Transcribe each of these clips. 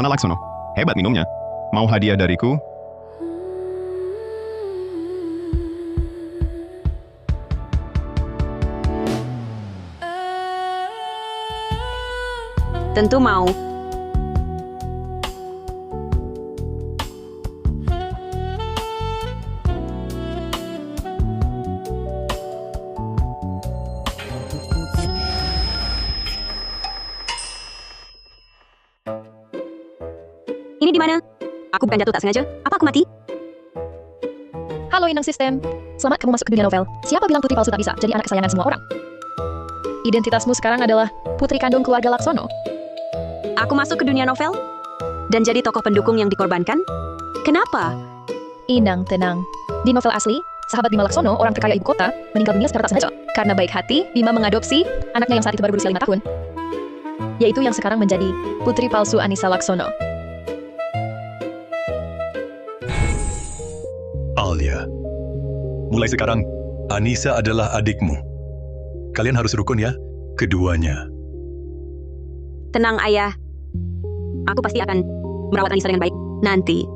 Nona Laksono, hebat minumnya. Mau hadiah dariku? Tentu mau. Ini di mana? Aku bukan jatuh tak sengaja. Apa aku mati? Halo Inang Sistem. Selamat kamu masuk ke dunia novel. Siapa bilang putri palsu tak bisa jadi anak kesayangan semua orang? Identitasmu sekarang adalah putri kandung keluarga Laksono. Aku masuk ke dunia novel? Dan jadi tokoh pendukung yang dikorbankan? Kenapa? Inang, tenang. Di novel asli, sahabat Bima Laksono, orang terkaya ibu kota, meninggal dunia secara tak sengaja. Karena baik hati, Bima mengadopsi anaknya yang saat itu baru berusia 5 tahun. Yaitu yang sekarang menjadi putri palsu Anissa Laksono. Alia, mulai sekarang, Anissa adalah adikmu. Kalian harus rukun ya, keduanya. Tenang, Ayah. Aku pasti akan merawat Anissa dengan baik nanti.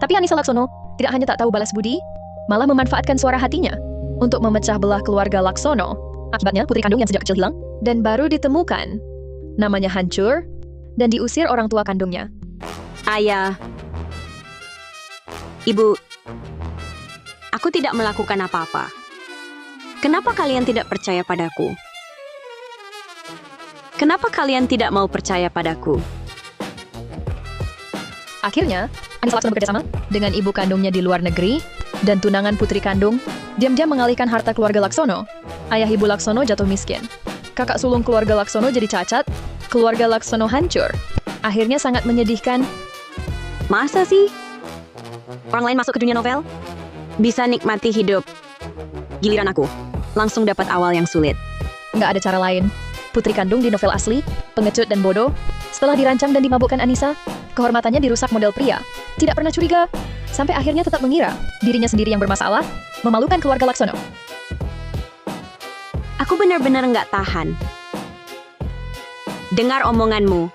Tapi Anissa Laksono tidak hanya tak tahu balas budi, malah memanfaatkan suara hatinya untuk memecah belah keluarga Laksono. Akibatnya, putri kandung yang sejak kecil hilang dan baru ditemukan. Namanya hancur dan diusir orang tua kandungnya. Ayah. Ibu, aku tidak melakukan apa-apa. Kenapa kalian tidak percaya padaku? Kenapa kalian tidak mau percaya padaku? Akhirnya, Anissa Laksono bekerja sama dengan ibu kandungnya di luar negeri dan tunangan putri kandung diam-diam mengalihkan harta keluarga Laksono. Ayah ibu Laksono jatuh miskin. Kakak sulung keluarga Laksono jadi cacat. Keluarga Laksono hancur. Akhirnya sangat menyedihkan. Masa sih? Orang lain masuk ke dunia novel? Bisa nikmati hidup. Giliran aku, langsung dapat awal yang sulit. Nggak ada cara lain. Putri kandung di novel asli, pengecut dan bodoh. Setelah dirancang dan dimabukkan Anissa, kehormatannya dirusak model pria. Tidak pernah curiga, sampai akhirnya tetap mengira dirinya sendiri yang bermasalah, memalukan keluarga Laksono. Aku benar-benar nggak tahan. Dengar omonganmu.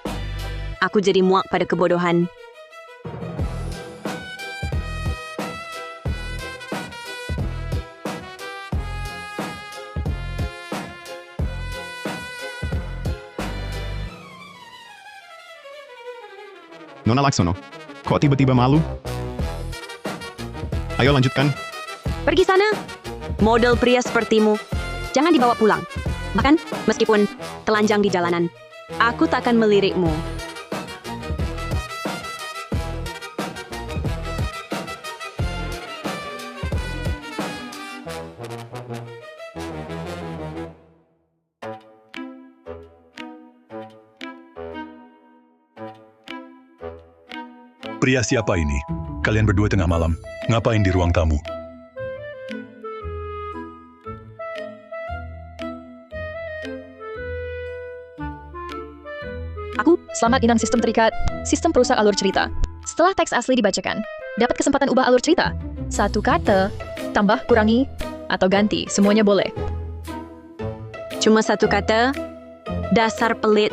Aku jadi muak pada kebodohan. Nona Laksono, kok tiba-tiba malu? Ayo lanjutkan. Pergi sana. Model pria sepertimu. Jangan dibawa pulang. Bahkan, meskipun telanjang di jalanan, aku takkan melirikmu. Pria siapa ini? Kalian berdua tengah malam. Ngapain di ruang tamu? Selamat Inang Sistem terikat, sistem perusak alur cerita. Setelah teks asli dibacakan, dapat kesempatan ubah alur cerita. Satu kata, tambah, kurangi, atau ganti, semuanya boleh. Cuma satu kata, dasar pelit.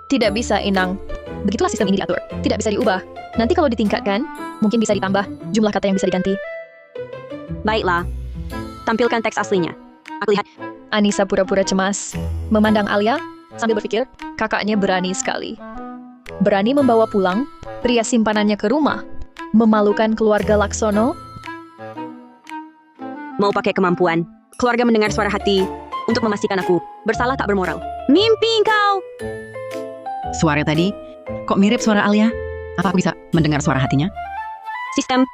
Tidak bisa, Inang. Begitulah sistem ini diatur. Tidak bisa diubah. Nanti kalau ditingkatkan, mungkin bisa ditambah jumlah kata yang bisa diganti. Baiklah, tampilkan teks aslinya. Aku lihat. Anissa pura-pura cemas, memandang Alia, sambil berpikir, kakaknya berani sekali. Berani membawa pulang pria simpanannya ke rumah, memalukan keluarga Laksono. Mau pakai kemampuan. Keluarga mendengar suara hati untuk memastikan aku bersalah tak bermoral. Mimpi kau! Suara tadi, kok mirip suara Alia? Apa aku bisa mendengar suara hatinya? Sistem,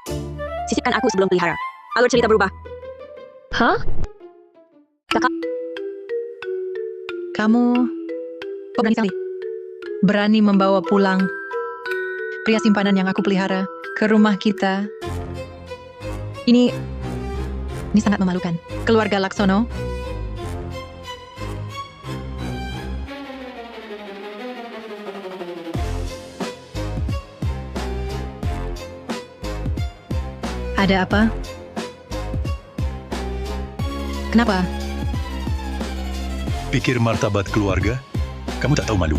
sisipkan aku sebelum pelihara. Alur cerita berubah. Hah? Kakak, Kamu kok berani sekali? Berani membawa pulang pria simpanan yang aku pelihara ke rumah kita. Ini sangat memalukan. Keluarga Laksono. Ada apa? Kenapa? Pikir martabat keluarga? Kamu tak tahu malu.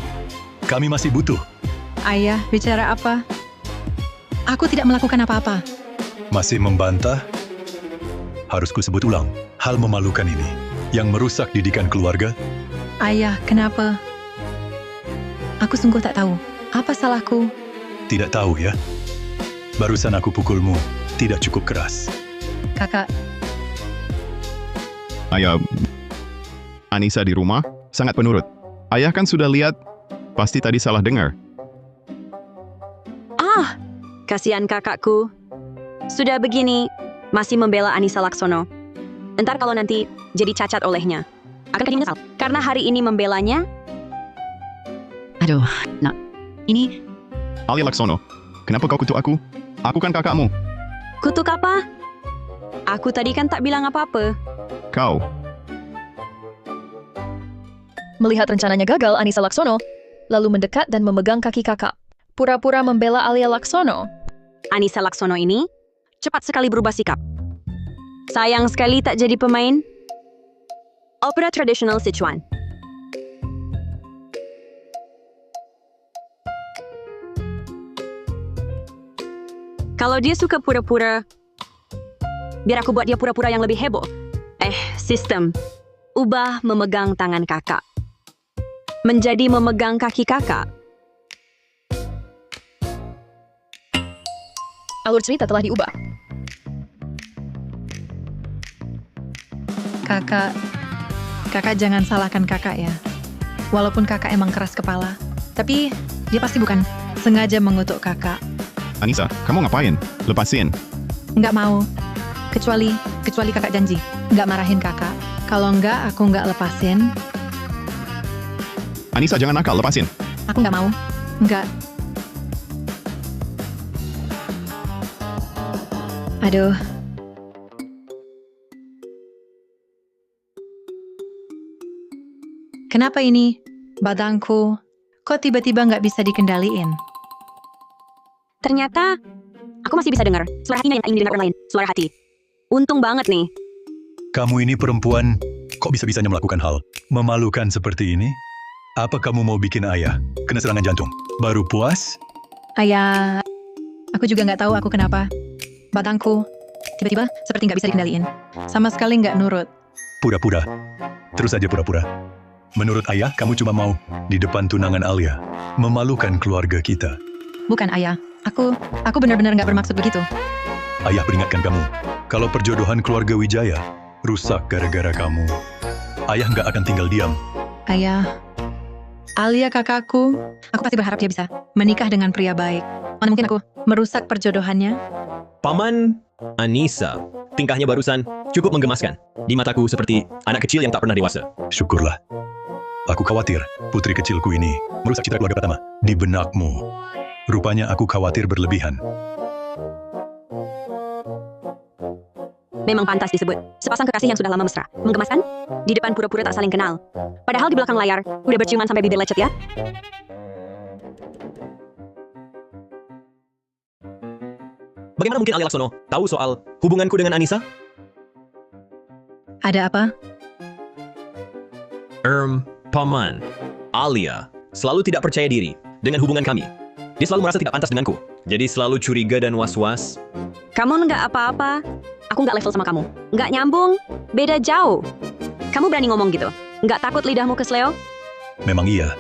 Kami masih butuh. Ayah, bicara apa? Aku tidak melakukan apa-apa. Masih membantah? Harus ku sebut ulang. Hal memalukan ini yang merusak didikan keluarga. Ayah, kenapa? Aku sungguh tak tahu. Apa salahku? Tidak tahu ya. Barusan aku pukulmu. Tidak cukup keras. Kakak, Ayah, Anissa di rumah sangat penurut. Ayah kan sudah lihat, pasti tadi salah dengar. Ah, kasihan kakakku. Sudah begini, masih membela Anissa Laksono. Entar kalau nanti jadi cacat olehnya, akan kami menyesal. Karena hari ini membelanya. Aduh, nak, ini Alia Laksono, kenapa kau kutuk aku? Aku kan kakakmu. kutuk apa? Aku tadi kan tak bilang apa-apa. Kau, Melihat rencananya gagal, Anissa Laksono lalu mendekat dan memegang kaki kakak. Pura-pura membela Alia Laksono. Anissa Laksono ini cepat sekali berubah sikap. Sayang sekali tak jadi pemain opera tradisional Sichuan. Kalau dia suka pura-pura, biar aku buat dia pura-pura yang lebih heboh. Sistem. Ubah memegang tangan kakak menjadi memegang kaki kakak. Alur cerita telah diubah. Kakak jangan salahkan kakak ya. Walaupun kakak emang keras kepala, tapi dia pasti bukan sengaja mengutuk kakak. Anissa, kamu ngapain? Lepasin. Nggak mau. Kecuali kakak janji, nggak marahin kakak. Kalau nggak, aku nggak lepasin. Anissa, jangan nakal, lepasin. Aku nggak mau. Nggak. Aduh. Kenapa ini? Badanku, kok tiba-tiba nggak bisa dikendaliin? Ternyata aku masih bisa dengar suara hatinya yang ingin didengar orang lain. Suara hati. Untung banget nih. Kamu ini perempuan, kok bisa-bisanya melakukan hal memalukan seperti ini? Apa kamu mau bikin ayah kena serangan jantung? Baru puas? Ayah, aku juga nggak tahu aku kenapa. Batangku tiba-tiba seperti nggak bisa dikendaliin. Sama sekali nggak nurut. Pura-pura. Terus aja pura-pura. Menurut ayah, kamu cuma mau di depan tunangan Alia. Memalukan keluarga kita. Bukan ayah. Aku benar-benar nggak bermaksud begitu. Ayah peringatkan kamu, kalau perjodohan keluarga Wijaya rusak gara-gara kamu. Ayah nggak akan tinggal diam. Ayah, Alia kakakku, aku pasti berharap dia bisa menikah dengan pria baik. Mana mungkin aku merusak perjodohannya? Paman Anissa, tingkahnya barusan cukup menggemaskan. Di mataku seperti anak kecil yang tak pernah dewasa. Syukurlah. Aku khawatir putri kecilku ini merusak citra keluarga pertama di benakmu. Rupanya aku khawatir berlebihan. Memang pantas disebut sepasang kekasih yang sudah lama mesra. Menggemaskan? Di depan pura-pura tak saling kenal. Padahal di belakang layar udah berciuman sampai bibir lecet ya. Bagaimana mungkin Alia Laksono tahu soal hubunganku dengan Anissa? Ada apa? Paman, Alia selalu tidak percaya diri dengan hubungan kami. Dia selalu merasa tidak pantas denganku. Jadi selalu curiga dan was-was. Kamu nggak apa-apa. Aku nggak level sama kamu. Nggak nyambung. Beda jauh. Kamu berani ngomong gitu? Nggak takut lidahmu kesleo? Memang iya.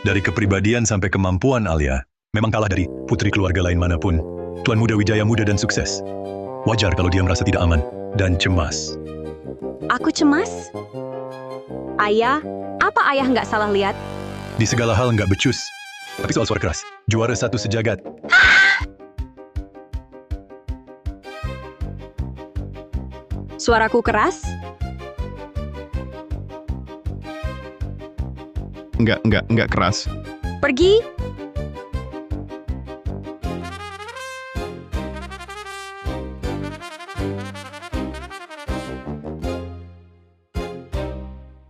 Dari kepribadian sampai kemampuan Alia, memang kalah dari putri keluarga lain manapun. Tuan Muda Wijaya muda dan sukses. Wajar kalau dia merasa tidak aman dan cemas. Aku cemas? Ayah, apa ayah nggak salah lihat? Di segala hal nggak becus. Tapi soal suara keras, juara satu sejagat. Suaraku keras? Enggak keras. Pergi?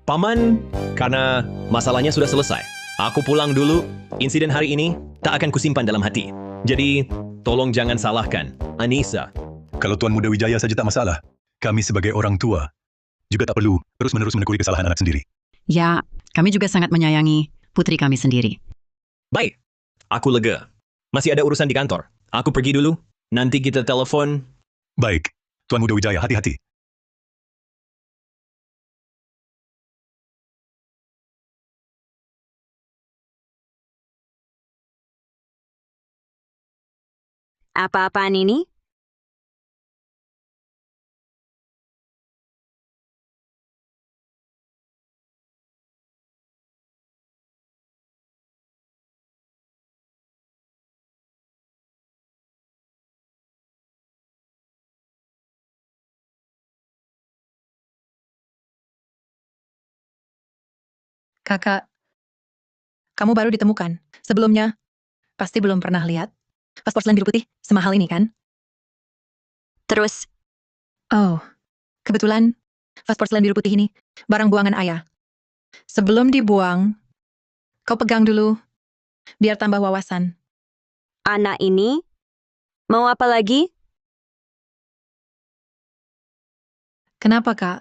Paman, karena masalahnya sudah selesai. Aku pulang dulu. Insiden hari ini tak akan kusimpan dalam hati. Jadi, tolong jangan salahkan Anissa. Kalau Tuan Muda Wijaya saja tak masalah, kami sebagai orang tua juga tak perlu terus-menerus menekuni kesalahan anak sendiri. Ya, kami juga sangat menyayangi putri kami sendiri. Baik, aku lega. Masih ada urusan di kantor. Aku pergi dulu. Nanti kita telepon. Baik, Tuan Muda Wijaya, hati-hati. Apa-apaan ini? Kakak, kamu baru ditemukan. Sebelumnya, pasti belum pernah lihat. Vas porselen biru putih, semahal ini kan? Terus, Oh, kebetulan, vas porselen biru putih ini, barang buangan ayah. Sebelum dibuang, kau pegang dulu, biar tambah wawasan. anak ini mau apa lagi? Kenapa, Kak?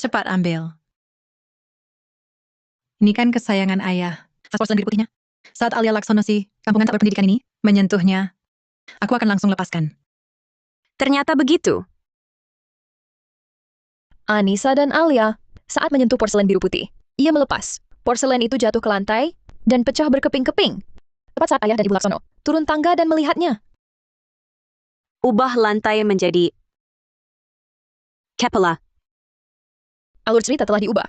Cepat ambil. Ini kan kesayangan ayah. Vas porselen biru putihnya. Saat Alia Laksono si kampungan tak berpendidikan ini menyentuhnya, aku akan langsung lepaskan. Ternyata begitu. Anissa dan Alia saat menyentuh porselen biru putih. Ia melepas. Porselen itu jatuh ke lantai dan pecah berkeping-keping. Tepat saat ayah dan ibu Laksono turun tangga dan melihatnya. Ubah lantai menjadi kepala. Alur cerita telah diubah.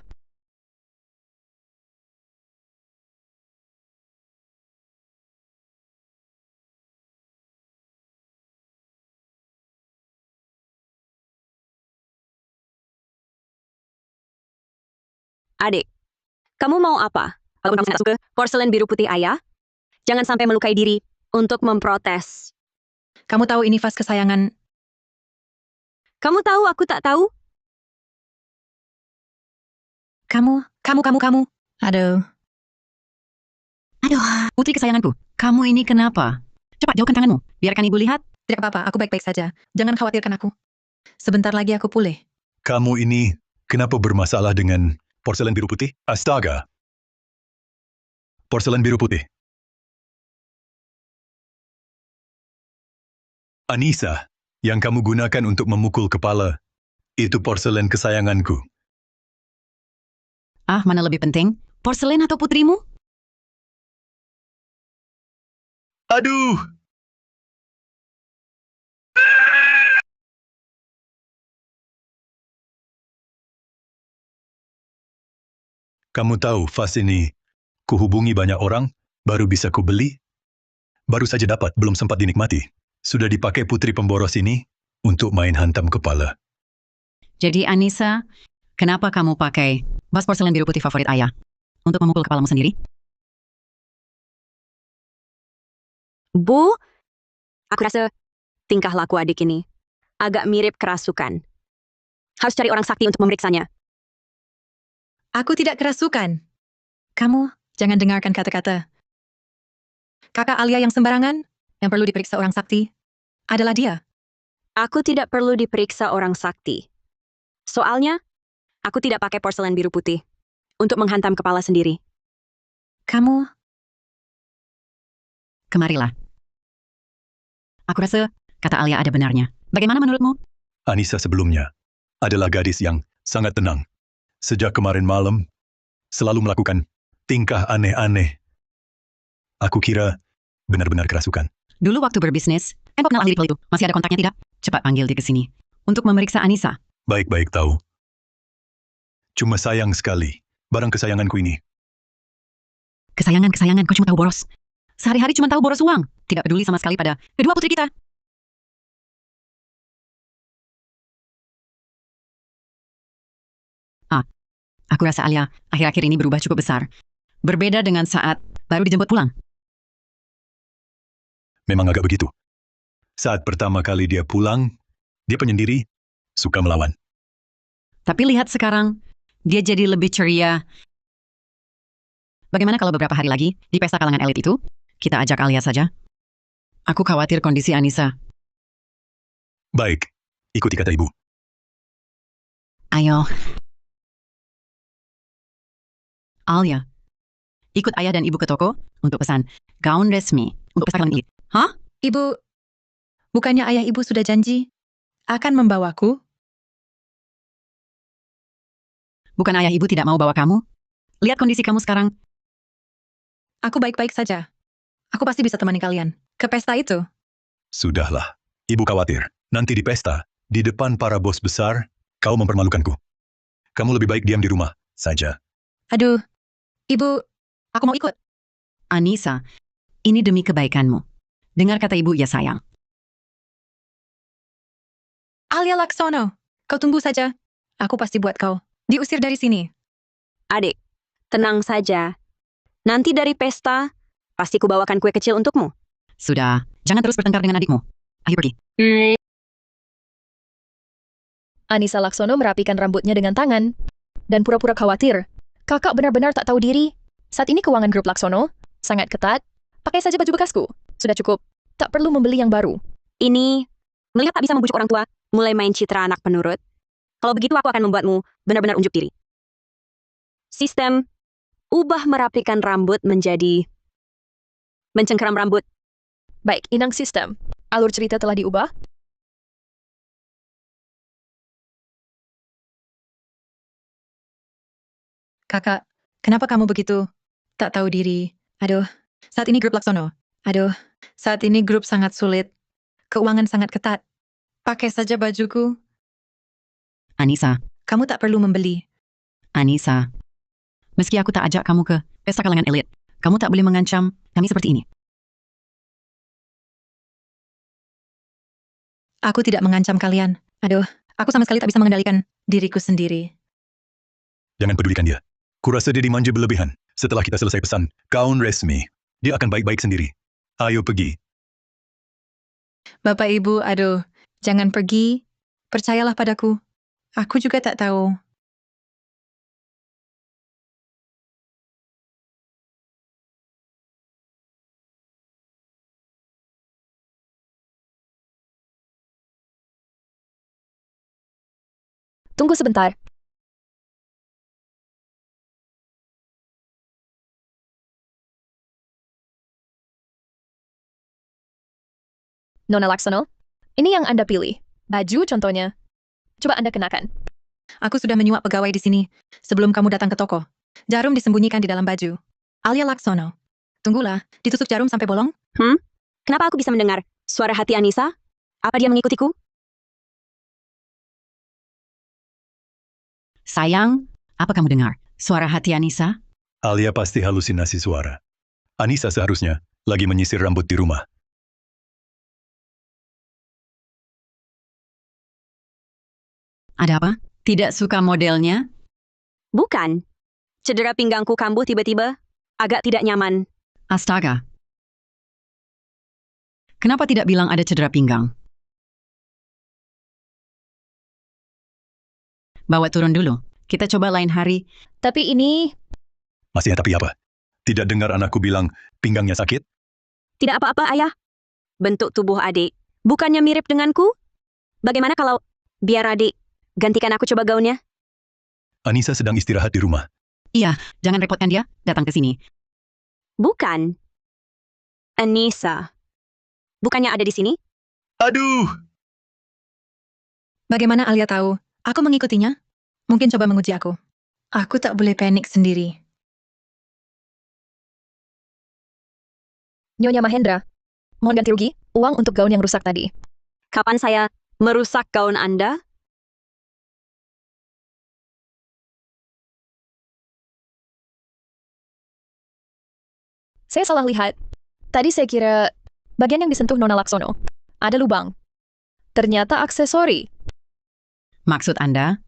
Adik, kamu mau apa? Kalau kamu suka porselen biru putih ayah, jangan sampai melukai diri untuk memprotes. Kamu tahu ini vas kesayangan. Kamu tahu aku tak tahu? Kamu. Aduh. Aduh, putri kesayanganku, kamu ini kenapa? Cepat jauhkan tanganmu, biarkan ibu lihat. Tidak apa-apa, aku baik-baik saja. Jangan khawatirkan aku. Sebentar lagi aku pulih. Kamu ini kenapa bermasalah dengan porselen biru putih? Astaga. Porselen biru putih. Anissa, yang kamu gunakan untuk memukul kepala, itu porselen kesayanganku. Ah, mana lebih penting, porselen atau putrimu? Aduh! Kamu tahu, vas ini, kuhubungi banyak orang, baru bisa kubeli. Baru saja dapat, belum sempat dinikmati. Sudah dipakai putri pemboros ini untuk main hantam kepala. Jadi Anissa, kenapa kamu pakai vas porselen biru putih favorit ayah? Untuk memukul kepalamu sendiri? Bu, aku rasa tingkah laku adik ini agak mirip kerasukan. Harus cari orang sakti untuk memeriksanya. Aku tidak kerasukan. Kamu jangan dengarkan kata-kata. Kakak Alia yang sembarangan, yang perlu diperiksa orang sakti, adalah dia. Aku tidak perlu diperiksa orang sakti. Soalnya, aku tidak pakai porselen biru putih untuk menghantam kepala sendiri. Kamu, Kemarilah. Aku rasa kata Alia ada benarnya. Bagaimana menurutmu? Anissa sebelumnya adalah gadis yang sangat tenang. Sejak kemarin malam, selalu melakukan tingkah aneh-aneh. Aku kira benar-benar kerasukan. Dulu waktu berbisnis, kan kau kenal ahli ritual itu. Masih ada kontaknya tidak? Cepat panggil dia ke sini. Untuk memeriksa Anissa. Baik-baik tahu. Cuma sayang sekali, barang kesayanganku ini. Kesayangan, kau cuma tahu boros. Sehari-hari cuma tahu boros uang. Tidak peduli sama sekali pada kedua putri kita. Aku rasa Alia akhir-akhir ini berubah cukup besar. Berbeda dengan saat baru dijemput pulang. Memang agak begitu. Saat pertama kali dia pulang, dia penyendiri, suka melawan. Tapi lihat sekarang, dia jadi lebih ceria. Bagaimana kalau beberapa hari lagi, di pesta kalangan elit itu, kita ajak Alia saja? Aku khawatir kondisi Anissa. Baik, ikuti kata ibu. Ayo. Alia, ikut ayah dan ibu ke toko untuk pesan gaun resmi untuk pesta kalian ini. Hah? Ibu, bukannya ayah ibu sudah janji akan membawaku? Bukan ayah ibu tidak mau bawa kamu? Lihat kondisi kamu sekarang. Aku baik-baik saja. Aku pasti bisa temani kalian ke pesta itu. Sudahlah, ibu khawatir. Nanti di pesta, di depan para bos besar, kau mempermalukanku. Kamu lebih baik diam di rumah saja. Aduh, ibu, aku mau ikut. Anissa, ini demi kebaikanmu. Dengar kata ibu ya sayang. Alia Laksono, kau tunggu saja. Aku pasti buat kau diusir dari sini. Adik, tenang saja. Nanti dari pesta, pasti kubawakan kue kecil untukmu. Sudah, jangan terus bertengkar dengan adikmu. Ayo pergi. Anissa Laksono merapikan rambutnya dengan tangan dan pura-pura khawatir. Kakak benar-benar tak tahu diri. Saat ini keuangan grup Laksono sangat ketat. Pakai saja baju bekasku. Sudah cukup. Tak perlu membeli yang baru. Ini, melihat tak bisa membujuk orang tua, mulai main citra anak penurut. Kalau begitu aku akan membuatmu benar-benar unjuk diri. Sistem, ubah merapikan rambut menjadi mencengkeram rambut. Baik, inang sistem. Alur cerita telah diubah. Kakak, kenapa kamu begitu tak tahu diri? Aduh, saat ini grup Laksono. Aduh, saat ini grup sangat sulit. Keuangan sangat ketat. Pakai saja bajuku. Anissa, Kamu tak perlu membeli. Anissa. Meski aku tak ajak kamu ke pesta kalangan elit, kamu tak boleh mengancam kami seperti ini. Aku tidak mengancam kalian. Aduh, aku sama sekali tak bisa mengendalikan diriku sendiri. Jangan pedulikan dia. Kurasa dia dimanja berlebihan. Setelah kita selesai pesan gaun resmi, dia akan baik-baik sendiri. Ayo pergi. Bapak Ibu, aduh, jangan pergi. Percayalah padaku. Aku juga tak tahu. Tunggu sebentar. Nona Laksono, ini yang Anda pilih. Baju contohnya. Coba Anda kenakan. Aku sudah menyuap pegawai di sini sebelum kamu datang ke toko. Jarum disembunyikan di dalam baju. Alia Laksono. Tunggulah, ditusuk jarum sampai bolong? Kenapa aku bisa mendengar suara hati Anissa? Apa dia mengikutiku? Sayang, apa kamu dengar? Suara hati Anissa? Alia pasti halusinasi suara. Anissa seharusnya lagi menyisir rambut di rumah. Ada apa? Tidak suka modelnya? Bukan. Cedera pinggangku kambuh tiba-tiba. Agak tidak nyaman. Astaga. Kenapa tidak bilang ada cedera pinggang? Bawa turun dulu. Kita coba lain hari. Tapi ini... Masih tapi apa? Tidak dengar anakku bilang pinggangnya sakit? Tidak apa-apa, ayah. Bentuk tubuh adik. Bukannya mirip denganku? Bagaimana kalau biar adik gantikan aku coba gaunnya? Anissa sedang istirahat di rumah. Iya, jangan repotkan dia. Datang ke sini. Bukan. Anissa. Bukannya ada di sini? Aduh! Bagaimana Alia tahu? Aku mengikutinya? Mungkin coba menguji aku. Aku tak boleh panik sendiri. Nyonya Mahendra, mohon ganti rugi uang untuk gaun yang rusak tadi. Kapan saya merusak gaun Anda? Saya salah lihat. Tadi saya kira bagian yang disentuh Nona Laksono. Ada lubang. Ternyata aksesori. Maksud Anda,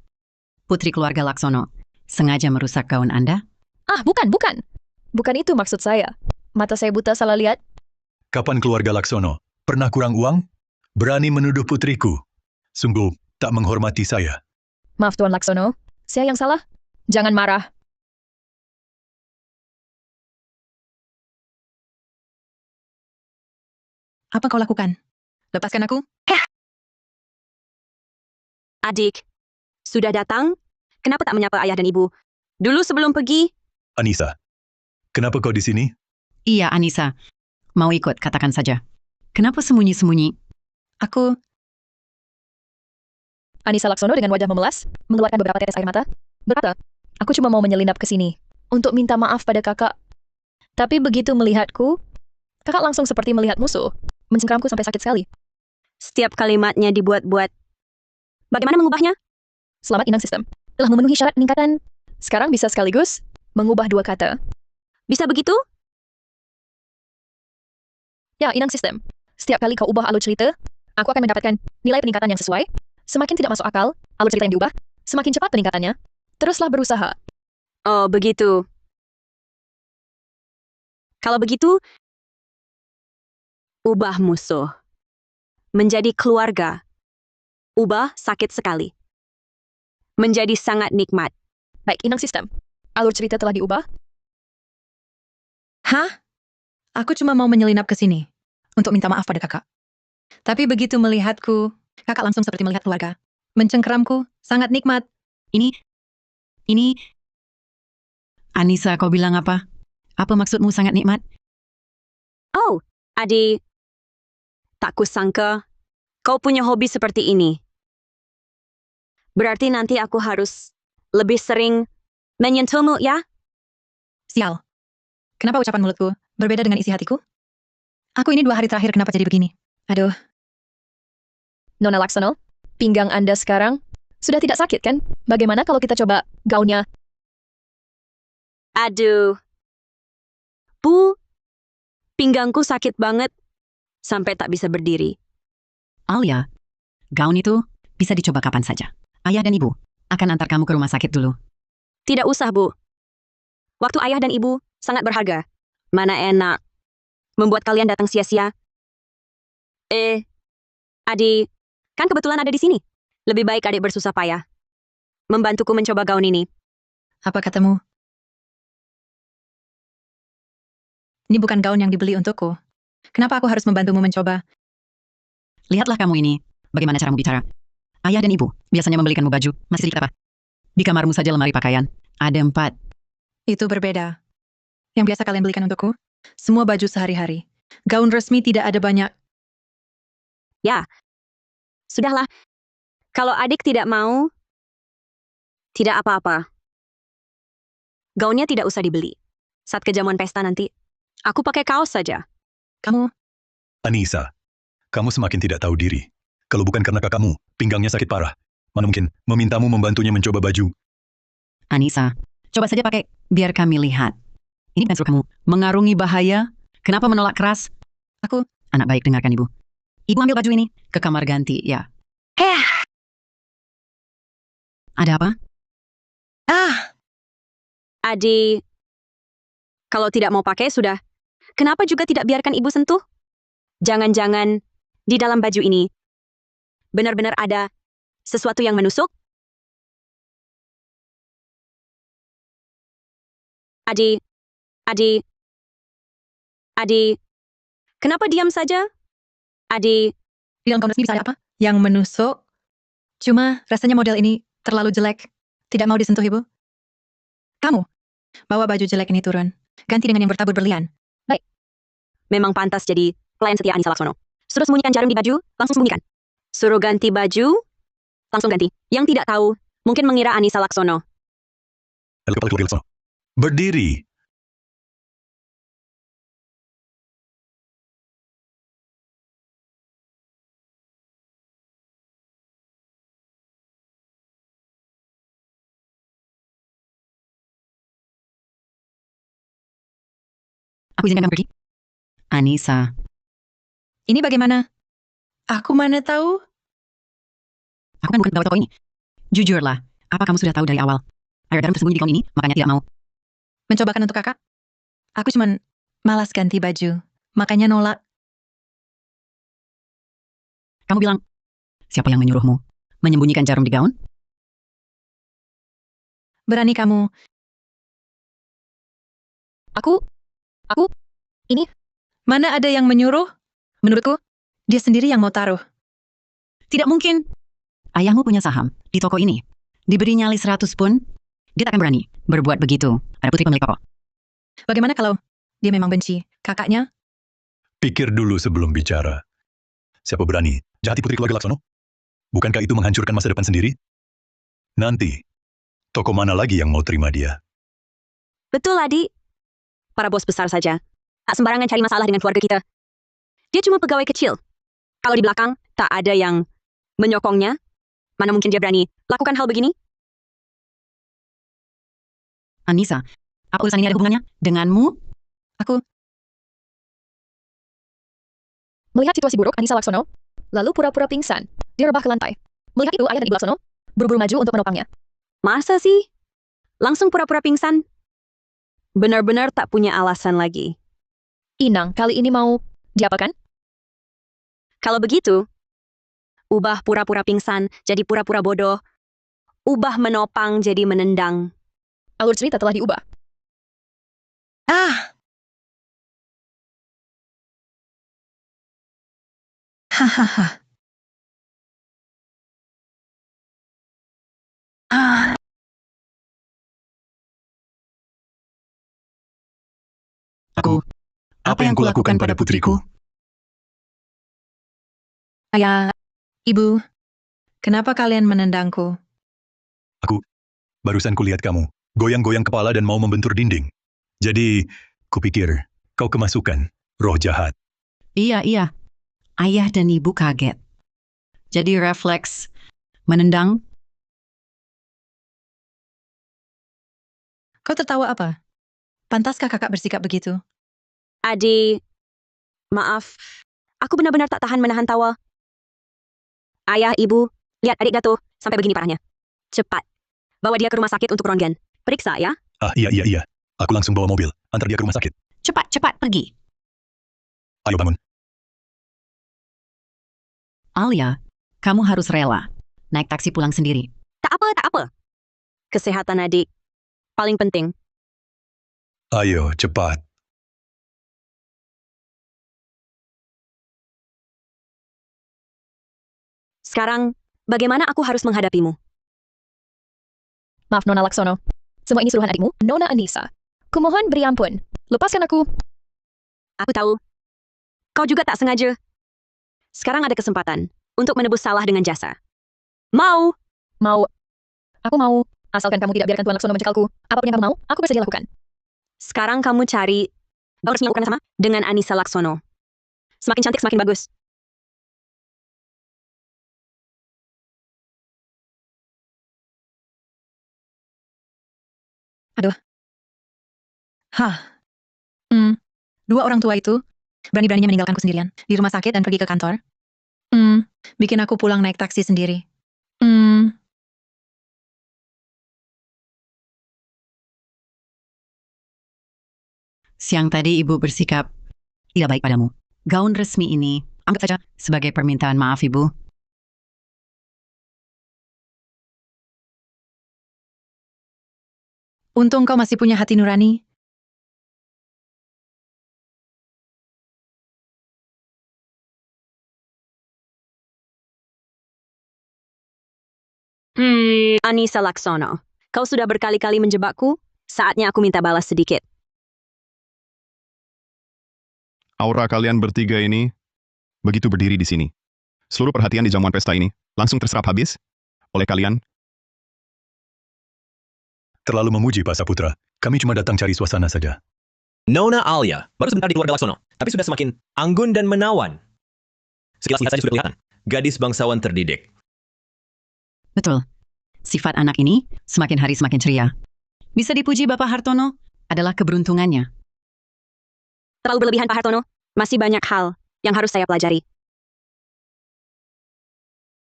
putri keluarga Laksono, sengaja merusak gaun Anda? Ah, bukan. Bukan itu maksud saya. Mata saya buta salah lihat. Kapan keluarga Laksono pernah kurang uang? Berani menuduh putriku. Sungguh tak menghormati saya. Maaf Tuan Laksono, saya yang salah. Jangan marah. Apa kau lakukan? Lepaskan aku? Adik, sudah datang? Kenapa tak menyapa ayah dan ibu? Dulu sebelum pergi? Anissa, Kenapa kau di sini? Iya, Anissa. Mau ikut, katakan saja. Kenapa sembunyi-sembunyi? Aku, Anissa Laksono dengan wajah memelas, mengeluarkan beberapa tetes air mata, berkata, aku cuma mau menyelinap ke sini, untuk minta maaf pada kakak. Tapi begitu melihatku, kakak langsung seperti melihat musuh, mencengkramku sampai sakit sekali. Setiap kalimatnya dibuat-buat. Bagaimana mengubahnya? Selamat Inang Sistem, telah memenuhi syarat peningkatan. Sekarang bisa sekaligus mengubah dua kata. Bisa begitu? Ya, Inang Sistem. Setiap kali kau ubah alur cerita, aku akan mendapatkan nilai peningkatan yang sesuai. Semakin tidak masuk akal, alur cerita yang diubah, semakin cepat peningkatannya. Teruslah berusaha. Oh, begitu. Kalau begitu, ubah musuh menjadi keluarga. Ubah sakit sekali menjadi sangat nikmat. Baik, Inang Sistem. Alur cerita telah diubah. hah? Aku cuma mau menyelinap ke sini untuk minta maaf pada kakak. Tapi begitu melihatku, kakak langsung seperti melihat keluarga. Mencengkeramku, sangat nikmat. Ini... Anissa, kau bilang apa? Apa maksudmu sangat nikmat? Oh, adik. Tak kusangka kau punya hobi seperti ini. Berarti nanti aku harus lebih sering menyentuhmu, ya? Sial. Kenapa ucapan mulutku berbeda dengan isi hatiku? Aku ini 2 hari terakhir kenapa jadi begini? Aduh, Nona Laksono, pinggang Anda sekarang sudah tidak sakit kan? Bagaimana kalau kita coba gaunnya? Aduh. Bu, pinggangku sakit banget sampai tak bisa berdiri. Alia, gaun itu bisa dicoba kapan saja. Ayah dan ibu akan antar kamu ke rumah sakit dulu. Tidak usah, Bu. Waktu ayah dan ibu sangat berharga. Mana enak membuat kalian datang sia-sia. Adik, kan kebetulan ada di sini. Lebih baik adik bersusah payah membantuku mencoba gaun ini. apa katamu? Ini bukan gaun yang dibeli untukku. Kenapa aku harus membantumu mencoba? Lihatlah kamu ini, bagaimana caramu bicara. Ayah dan ibu biasanya membelikanmu baju, masih sedikit apa? Di kamarmu saja lemari pakaian, ada 4. Itu berbeda. Yang biasa kalian belikan untukku, semua baju sehari-hari. Gaun resmi tidak ada banyak. Sudahlah. Kalau adik tidak mau, tidak apa-apa. Gaunnya tidak usah dibeli. Saat kejamuan pesta nanti, aku pakai kaos saja. Kamu, Anissa, kamu semakin tidak tahu diri. Kalau bukan karena kakakmu, pinggangnya sakit parah. Mana mungkin memintamu membantunya mencoba baju. Anissa, coba saja pakai, biar kami lihat. Ini bukan suruh kamu mengarungi bahaya. Kenapa menolak keras? Aku- Anak baik, dengarkan ibu. Ibu ambil baju ini ke kamar ganti, ya. Ada apa? Adik, kalau tidak mau pakai sudah. Kenapa juga tidak biarkan ibu sentuh? Jangan-jangan di dalam baju ini benar-benar ada sesuatu yang menusuk? Adik, kenapa diam saja? Adik, di dalam gaun resmi bisa ada apa? Yang menusuk. Cuma rasanya model ini terlalu jelek. Tidak mau disentuh, Ibu. Kamu, bawa baju jelek ini turun. Ganti dengan yang bertabur berlian. memang pantas jadi pelayan setia Anissa Laksono. Suruh sembunyikan jarum di baju, langsung sembunyikan. Suruh ganti baju, langsung ganti. Yang tidak tahu, mungkin mengira Anissa Laksono. Lalu kepala keluarga Laksono. Berdiri. Aku izinkan kamu pergi. Anissa, Ini bagaimana? Aku mana tahu? aku kan bukan pegawai toko ini. Jujurlah, apa kamu sudah tahu dari awal? Air garam tersembunyi di gaun ini, makanya tidak mau. Mencobakan untuk kakak? Aku cuman malas ganti baju. Makanya nolak. Kamu bilang, siapa yang menyuruhmu menyembunyikan jarum di gaun? Berani kamu. Aku, Mana ada yang menyuruh? Menurutku, dia sendiri yang mau taruh. Tidak mungkin. Ayahmu punya saham di toko ini. Diberi nyali 100 pun, dia tak akan berani berbuat begitu. Ada putri pemilik toko. Bagaimana kalau dia memang benci kakaknya? Pikir dulu sebelum bicara. Siapa berani jahati putri keluarga Laksono? Bukankah itu menghancurkan masa depan sendiri? Nanti, toko mana lagi yang mau terima dia? Betul, Adi. Para bos besar saja. Tak sembarangan cari masalah dengan keluarga kita. Dia cuma pegawai kecil. Kalau di belakang, tak ada yang menyokongnya. Mana mungkin dia berani lakukan hal begini? Anissa, apa urusan ini ada hubungannya denganmu? Melihat situasi buruk Anissa Laksono, lalu pura-pura pingsan. Dia rebah ke lantai. Melihat itu, ayah dan ibu Laksono buru-buru maju untuk menopangnya. Masa sih? Langsung pura-pura pingsan? Benar-benar tak punya alasan lagi. Inang, kali ini mau diapakan? Kalau begitu, ubah pura-pura pingsan jadi pura-pura bodoh. Ubah menopang jadi menendang. Alur cerita telah diubah. Hahaha. Apa yang kulakukan pada putriku? Ayah, ibu, kenapa kalian menendangku? Barusan kulihat kamu, goyang-goyang kepala dan mau membentur dinding. Jadi, kupikir, kau kemasukan roh jahat. Iya. Ayah dan ibu kaget. Jadi refleks menendang. Kau tertawa apa? Pantaskah kakak bersikap begitu? Adi, maaf. Aku benar-benar tak tahan menahan tawa. Ayah, ibu, lihat adik jatuh sampai begini parahnya. Cepat, bawa dia ke rumah sakit untuk ronggen. Periksa ya. Iya. Aku langsung bawa mobil, antar dia ke rumah sakit. Cepat pergi. Ayo bangun. Alia, kamu harus rela. Naik taksi pulang sendiri. Tak apa. Kesehatan adik, paling penting. Ayo, cepat. Sekarang, bagaimana aku harus menghadapimu? Maaf, Nona Laksono. Semua ini suruhan adikmu, Nona Anissa. Kumohon beri ampun. Lepaskan aku. Aku tahu. Kau juga tak sengaja. Sekarang ada kesempatan untuk menebus salah dengan jasa. Mau? Aku mau. Asalkan kamu tidak biarkan Tuan Laksono mencekalku. Apapun yang kamu mau, aku bersedia lakukan. Sekarang kamu cari. Kau harus melakukan sama dengan Anissa Laksono. Semakin cantik, semakin bagus. Dua orang tua itu berani-beraninya meninggalkanku sendirian di rumah sakit dan pergi ke kantor. Bikin aku pulang naik taksi sendiri. Siang tadi ibu bersikap tidak baik padamu. Gaun resmi ini, anggap saja sebagai permintaan maaf ibu. Untung kau masih punya hati nurani. Anissa Laksono, kau sudah berkali-kali menjebakku. Saatnya aku minta balas sedikit. Aura kalian bertiga ini begitu berdiri di sini. Seluruh perhatian di jamuan pesta ini langsung terserap habis oleh kalian. Terlalu memuji, Pak Saputra. Kami cuma datang cari suasana saja. Nona Alia, baru sebentar di keluarga Laksono, tapi sudah semakin anggun dan menawan. Sekilas lihat saja sudah kelihatan. Gadis bangsawan terdidik. Betul. Sifat anak ini semakin hari semakin ceria. Bisa dipuji Bapak Hartono adalah keberuntungannya. Terlalu berlebihan, Pak Hartono. Masih banyak hal yang harus saya pelajari.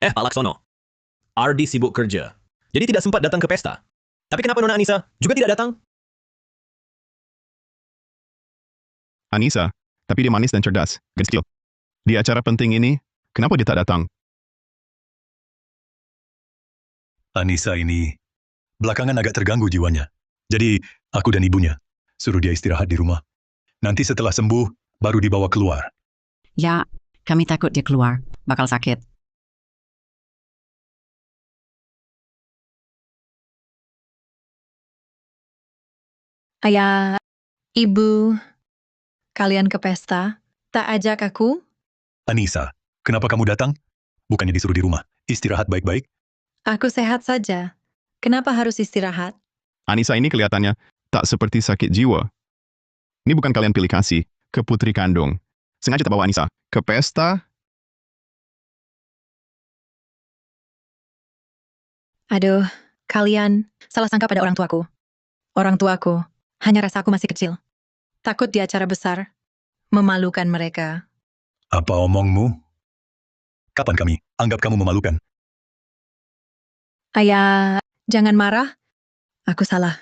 Pak Laksono, Ardi sibuk kerja, jadi tidak sempat datang ke pesta. Tapi kenapa Nona Anissa juga tidak datang? Anissa, tapi dia manis dan cerdas, gadis kecil. Di acara penting ini, kenapa dia tak datang? Anissa ini belakangan agak terganggu jiwanya. Jadi, aku dan ibunya suruh dia istirahat di rumah. Nanti setelah sembuh, baru dibawa keluar. Ya, kami takut dia keluar, bakal sakit. Ayah, Ibu, kalian ke pesta? Tak ajak aku? Anissa, kenapa kamu datang? Bukannya disuruh di rumah. Istirahat baik-baik. Aku sehat saja. Kenapa harus istirahat? Anissa ini kelihatannya tak seperti sakit jiwa. Ini bukan kalian pilih kasih ke putri kandung. Sengaja tak bawa Anissa ke pesta. Aduh, kalian salah sangka pada orang tuaku. Orang tuaku hanya rasa aku masih kecil. Takut di acara besar, memalukan mereka. Apa omongmu? Kapan kami anggap kamu memalukan? Ayah, jangan marah. Aku salah.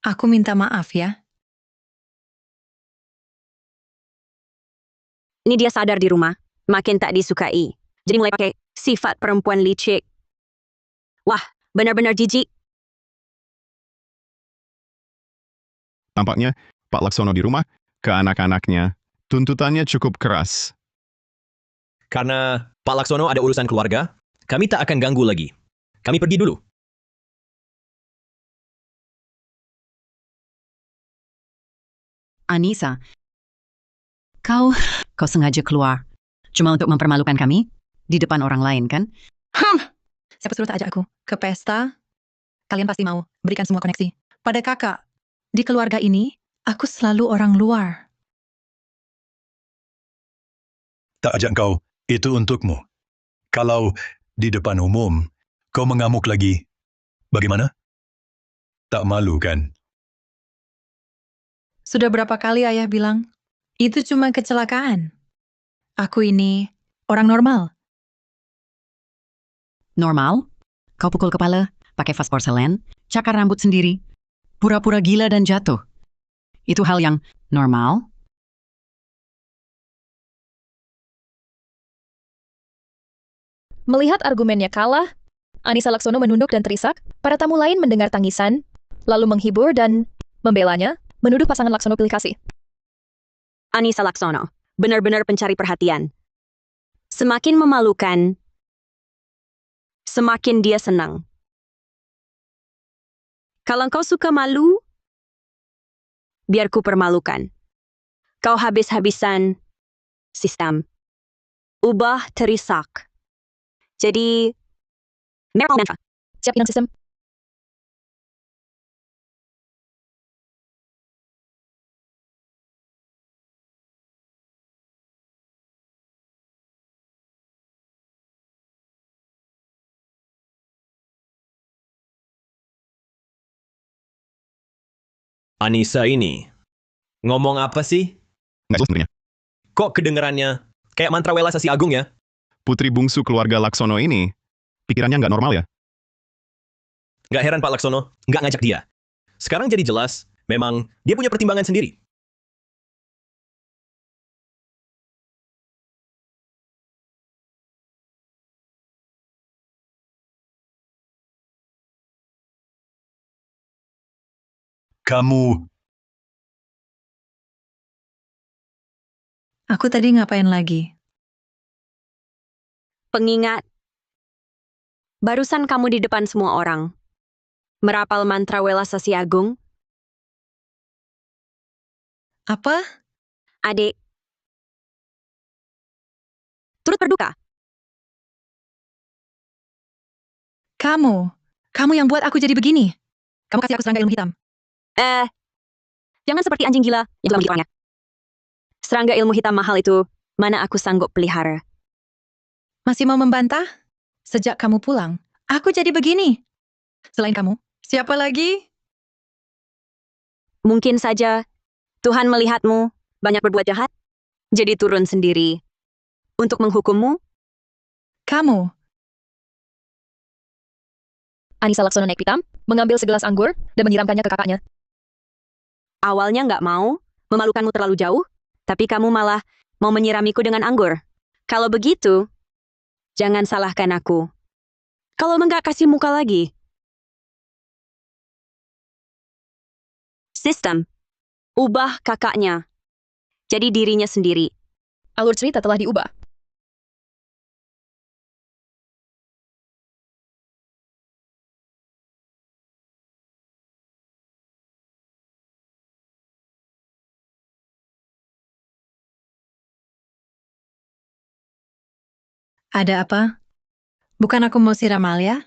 Aku minta maaf ya. Ini dia sadar di rumah, makin tak disukai. Jadi mulai pakai sifat perempuan licik. Wah, benar-benar jijik. Tampaknya Pak Laksono di rumah ke anak-anaknya. Tuntutannya cukup keras. Karena Pak Laksono ada urusan keluarga, kami tak akan ganggu lagi. Kami pergi dulu. Anissa, kau sengaja keluar. Cuma untuk mempermalukan kami? Di depan orang lain, kan? Siapa suruh tak ajak aku ke pesta? Kalian pasti mau berikan semua koneksi pada kakak. Di keluarga ini, aku selalu orang luar. Tak ajak kau, itu untukmu. Kalau di depan umum, kau mengamuk lagi, bagaimana? Tak malu kan? Sudah berapa kali ayah bilang, itu cuma kecelakaan. Aku ini orang normal. Normal? Kau pukul kepala, pakai vas porselen, cakar rambut sendiri, pura-pura gila dan jatuh. Itu hal yang normal? Melihat argumennya kalah, Anissa Laksono menunduk dan terisak, para tamu lain mendengar tangisan, lalu menghibur dan membelanya, menuduh pasangan Laksono pilih kasih. Anissa Laksono, benar-benar pencari perhatian. Semakin memalukan, semakin dia senang. Kalau kau suka malu, biar ku permalukan. Kau habis-habisan sistem. Ubah terisak. Jadi, Meryl Menfa. Siap inang sistem. Anissa ini, ngomong apa sih? Nggak jelas sebenarnya. Kok kedengerannya kayak mantra Wela Sasi Agung ya? Putri bungsu keluarga Laksono ini, pikirannya nggak normal ya? Nggak heran Pak Laksono nggak ngajak dia. Sekarang jadi jelas, memang dia punya pertimbangan sendiri. Kamu, Aku tadi ngapain lagi? Pengingat. Barusan kamu di depan semua orang. Merapal mantra Wela Sasi Agung. Apa? Adik. Turut berduka. Kamu yang buat aku jadi begini. Kamu kasih aku serangga ilmu hitam. Jangan seperti anjing gila yang telah menggigit orangnya. Serangga ilmu hitam mahal itu, mana aku sanggup pelihara. Masih mau membantah? Sejak kamu pulang, aku jadi begini. Selain kamu, siapa lagi? Mungkin saja Tuhan melihatmu banyak berbuat jahat, jadi turun sendiri untuk menghukummu. Kamu. Anissa Laksono naik pitam, mengambil segelas anggur, dan menyiramkannya ke kakaknya. Awalnya nggak mau, memalukanmu terlalu jauh, tapi kamu malah mau menyiramiku dengan anggur. Kalau begitu, jangan salahkan aku. Kalau enggak kasih muka lagi. Sistem. Ubah kakaknya. Jadi dirinya sendiri. Alur cerita telah diubah. Ada apa? Bukan aku mau siram Alia?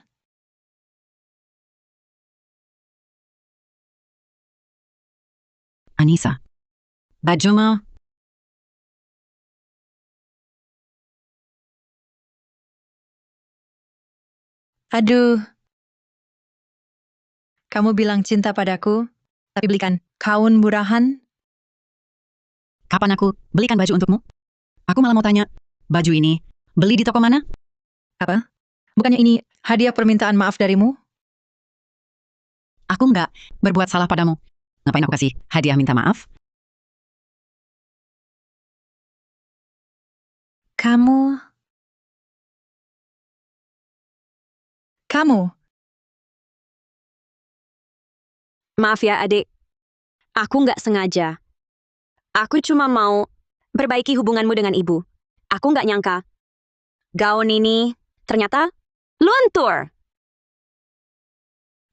Anissa, bajumu. Aduh. Kamu bilang cinta padaku, tapi belikan kaun murahan? Kapan aku belikan baju untukmu? Aku malah mau tanya, baju ini beli di toko mana? Apa? Bukannya ini hadiah permintaan maaf darimu? Aku nggak berbuat salah padamu. Ngapain aku kasih hadiah minta maaf? Kamu... Maaf ya, adik. Aku nggak sengaja. Aku cuma mau perbaiki hubunganmu dengan ibu. Aku nggak nyangka. Gaun ini ternyata luntur.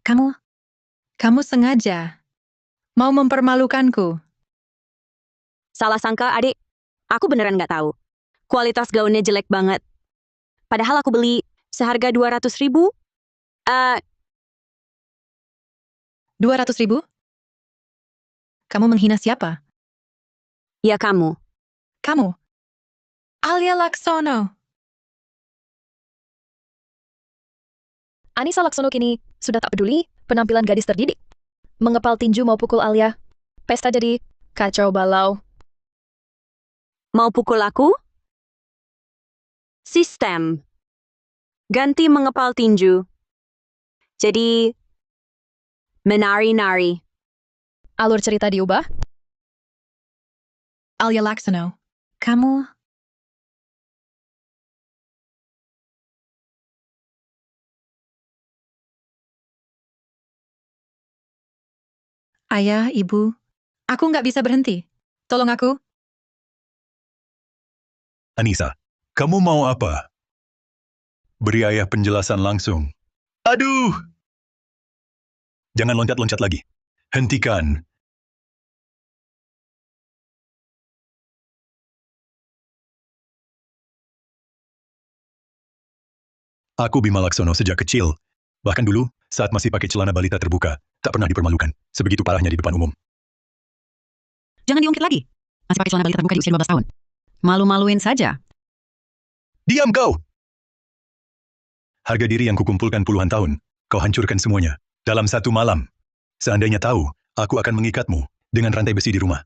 Kamu sengaja mau mempermalukanku. Salah sangka, adik. Aku beneran nggak tahu. Kualitas gaunnya jelek banget. Padahal aku beli seharga 200.000. 200.000? Kamu menghina siapa? Ya kamu. Kamu? Alia Laksono. Anissa Laksono kini sudah tak peduli penampilan gadis terdidik. Mengepal tinju mau pukul Alia. Pesta jadi kacau balau. Mau pukul aku? Sistem. Ganti mengepal tinju. Jadi, menari-nari. Alur cerita diubah. Alia Laksono. Kamu... Ayah, ibu, aku nggak bisa berhenti. Tolong aku. Anissa, kamu mau apa? Beri ayah penjelasan langsung. Aduh! Jangan loncat-loncat lagi. Hentikan. Aku Bima Laksono sejak kecil. Bahkan dulu, saat masih pakai celana balita terbuka, tak pernah dipermalukan. Sebegitu parahnya di depan umum. Jangan diungkit lagi. Masih pakai celana balita terbuka di usia 15 tahun. Malu-maluin saja. Diam kau! Harga diri yang kukumpulkan puluhan tahun, kau hancurkan semuanya. Dalam satu malam. Seandainya tahu, aku akan mengikatmu dengan rantai besi di rumah.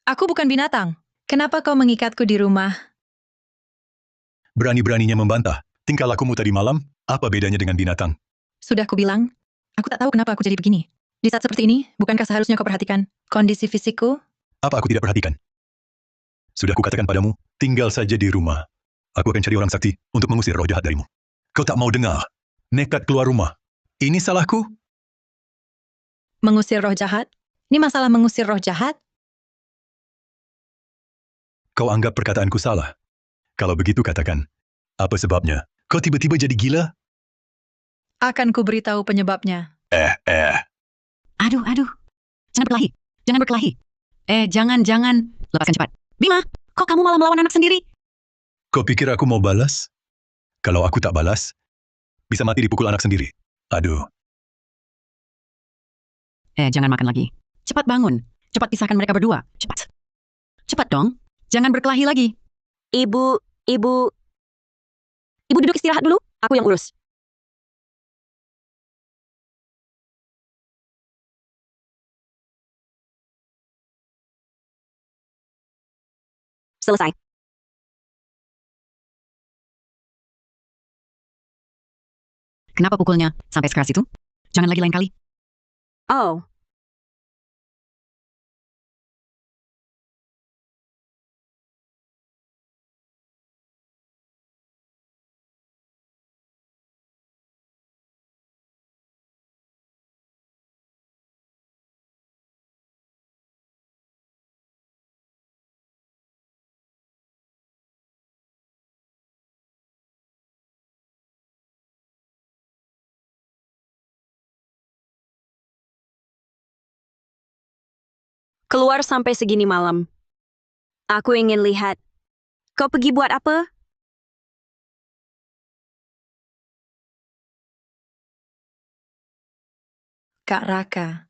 Aku bukan binatang. Kenapa kau mengikatku di rumah? Berani-beraninya membantah. Tingkah lakumu tadi malam, apa bedanya dengan binatang? Sudah kubilang, aku tak tahu kenapa aku jadi begini. Di saat seperti ini, bukankah seharusnya kau perhatikan kondisi fisikku? Apa aku tidak perhatikan? Sudah kukatakan padamu, tinggal saja di rumah. Aku akan cari orang sakti untuk mengusir roh jahat darimu. Kau tak mau dengar. Nekat keluar rumah. Ini salahku? Mengusir roh jahat? Ini masalah mengusir roh jahat? Kau anggap perkataanku salah. Kalau begitu katakan, apa sebabnya? Kau tiba-tiba jadi gila? Akan ku beritahu penyebabnya. Aduh. Jangan berkelahi. Jangan berkelahi. Jangan. Lepaskan cepat. Bima, kok kamu malah melawan anak sendiri? Kau pikir aku mau balas? Kalau aku tak balas, bisa mati dipukul anak sendiri. Aduh, Jangan makan lagi. Cepat bangun. Cepat pisahkan mereka berdua. Cepat. Cepat dong. Jangan berkelahi lagi. Ibu duduk istirahat dulu. Aku yang urus. Selesai. Kenapa pukulnya sampai sekeras itu? Jangan lagi lain kali. Oh, keluar sampai segini malam. Aku ingin lihat. Kau pergi buat apa? Kak Raka.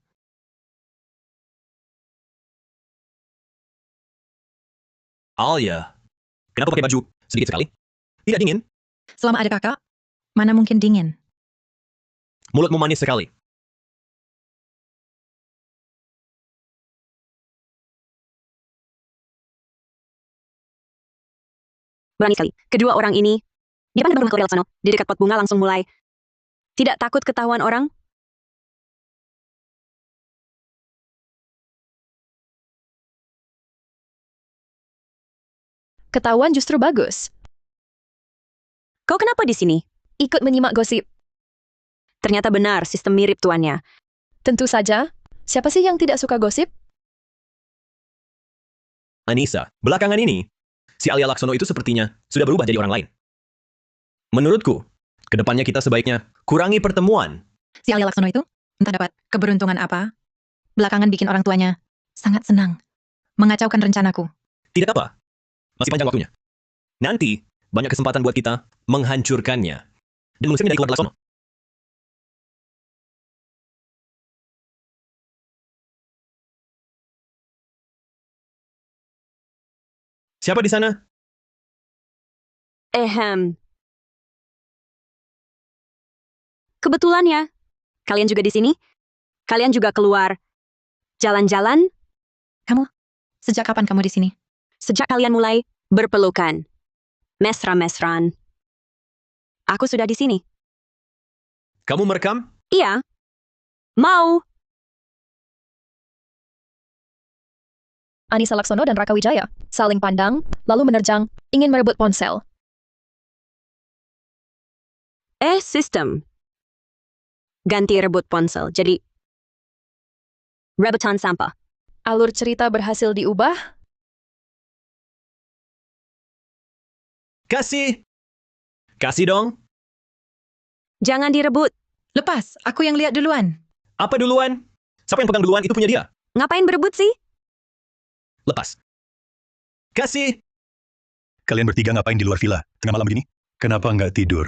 Alia, kenapa pakai baju sedikit sekali? Tidak dingin? Selama ada kakak, mana mungkin dingin? Mulutmu manis sekali. Berani sekali. Kedua orang ini, di depan rumah Claudia Laksono, di dekat pot bunga langsung mulai. Tidak takut ketahuan orang? Ketahuan justru bagus. Kau kenapa di sini? Ikut menyimak gosip. Ternyata benar, sistem mirip tuannya. Tentu saja. Siapa sih yang tidak suka gosip? Anissa, belakangan ini, si Alia Laksono itu sepertinya sudah berubah jadi orang lain. Menurutku, kedepannya kita sebaiknya kurangi pertemuan. Si Alia Laksono itu entah dapat keberuntungan apa, belakangan bikin orang tuanya sangat senang, mengacaukan rencanaku. Tidak apa, masih panjang waktunya. Nanti, banyak kesempatan buat kita menghancurkannya dan mengusirnya dari keluarga Laksono. Siapa di sana? Kebetulan ya. Kalian juga di sini? Kalian juga keluar jalan-jalan? Sejak kapan kamu di sini? Sejak kalian mulai berpelukan. Mesra-mesran. Aku sudah di sini. Kamu merekam? Iya. Mau. Anissa Laksono dan Raka Wijaya saling pandang, lalu menerjang, ingin merebut ponsel. Sistem. Ganti rebut ponsel. Jadi, rebutan sampah. Alur cerita berhasil diubah. Kasih. Kasih dong. Jangan direbut. Lepas, aku yang lihat duluan. Apa duluan? Siapa yang pegang duluan itu punya dia. Ngapain berebut sih? Lepas. Kasih. Kalian bertiga ngapain di luar villa tengah malam begini? Kenapa nggak tidur?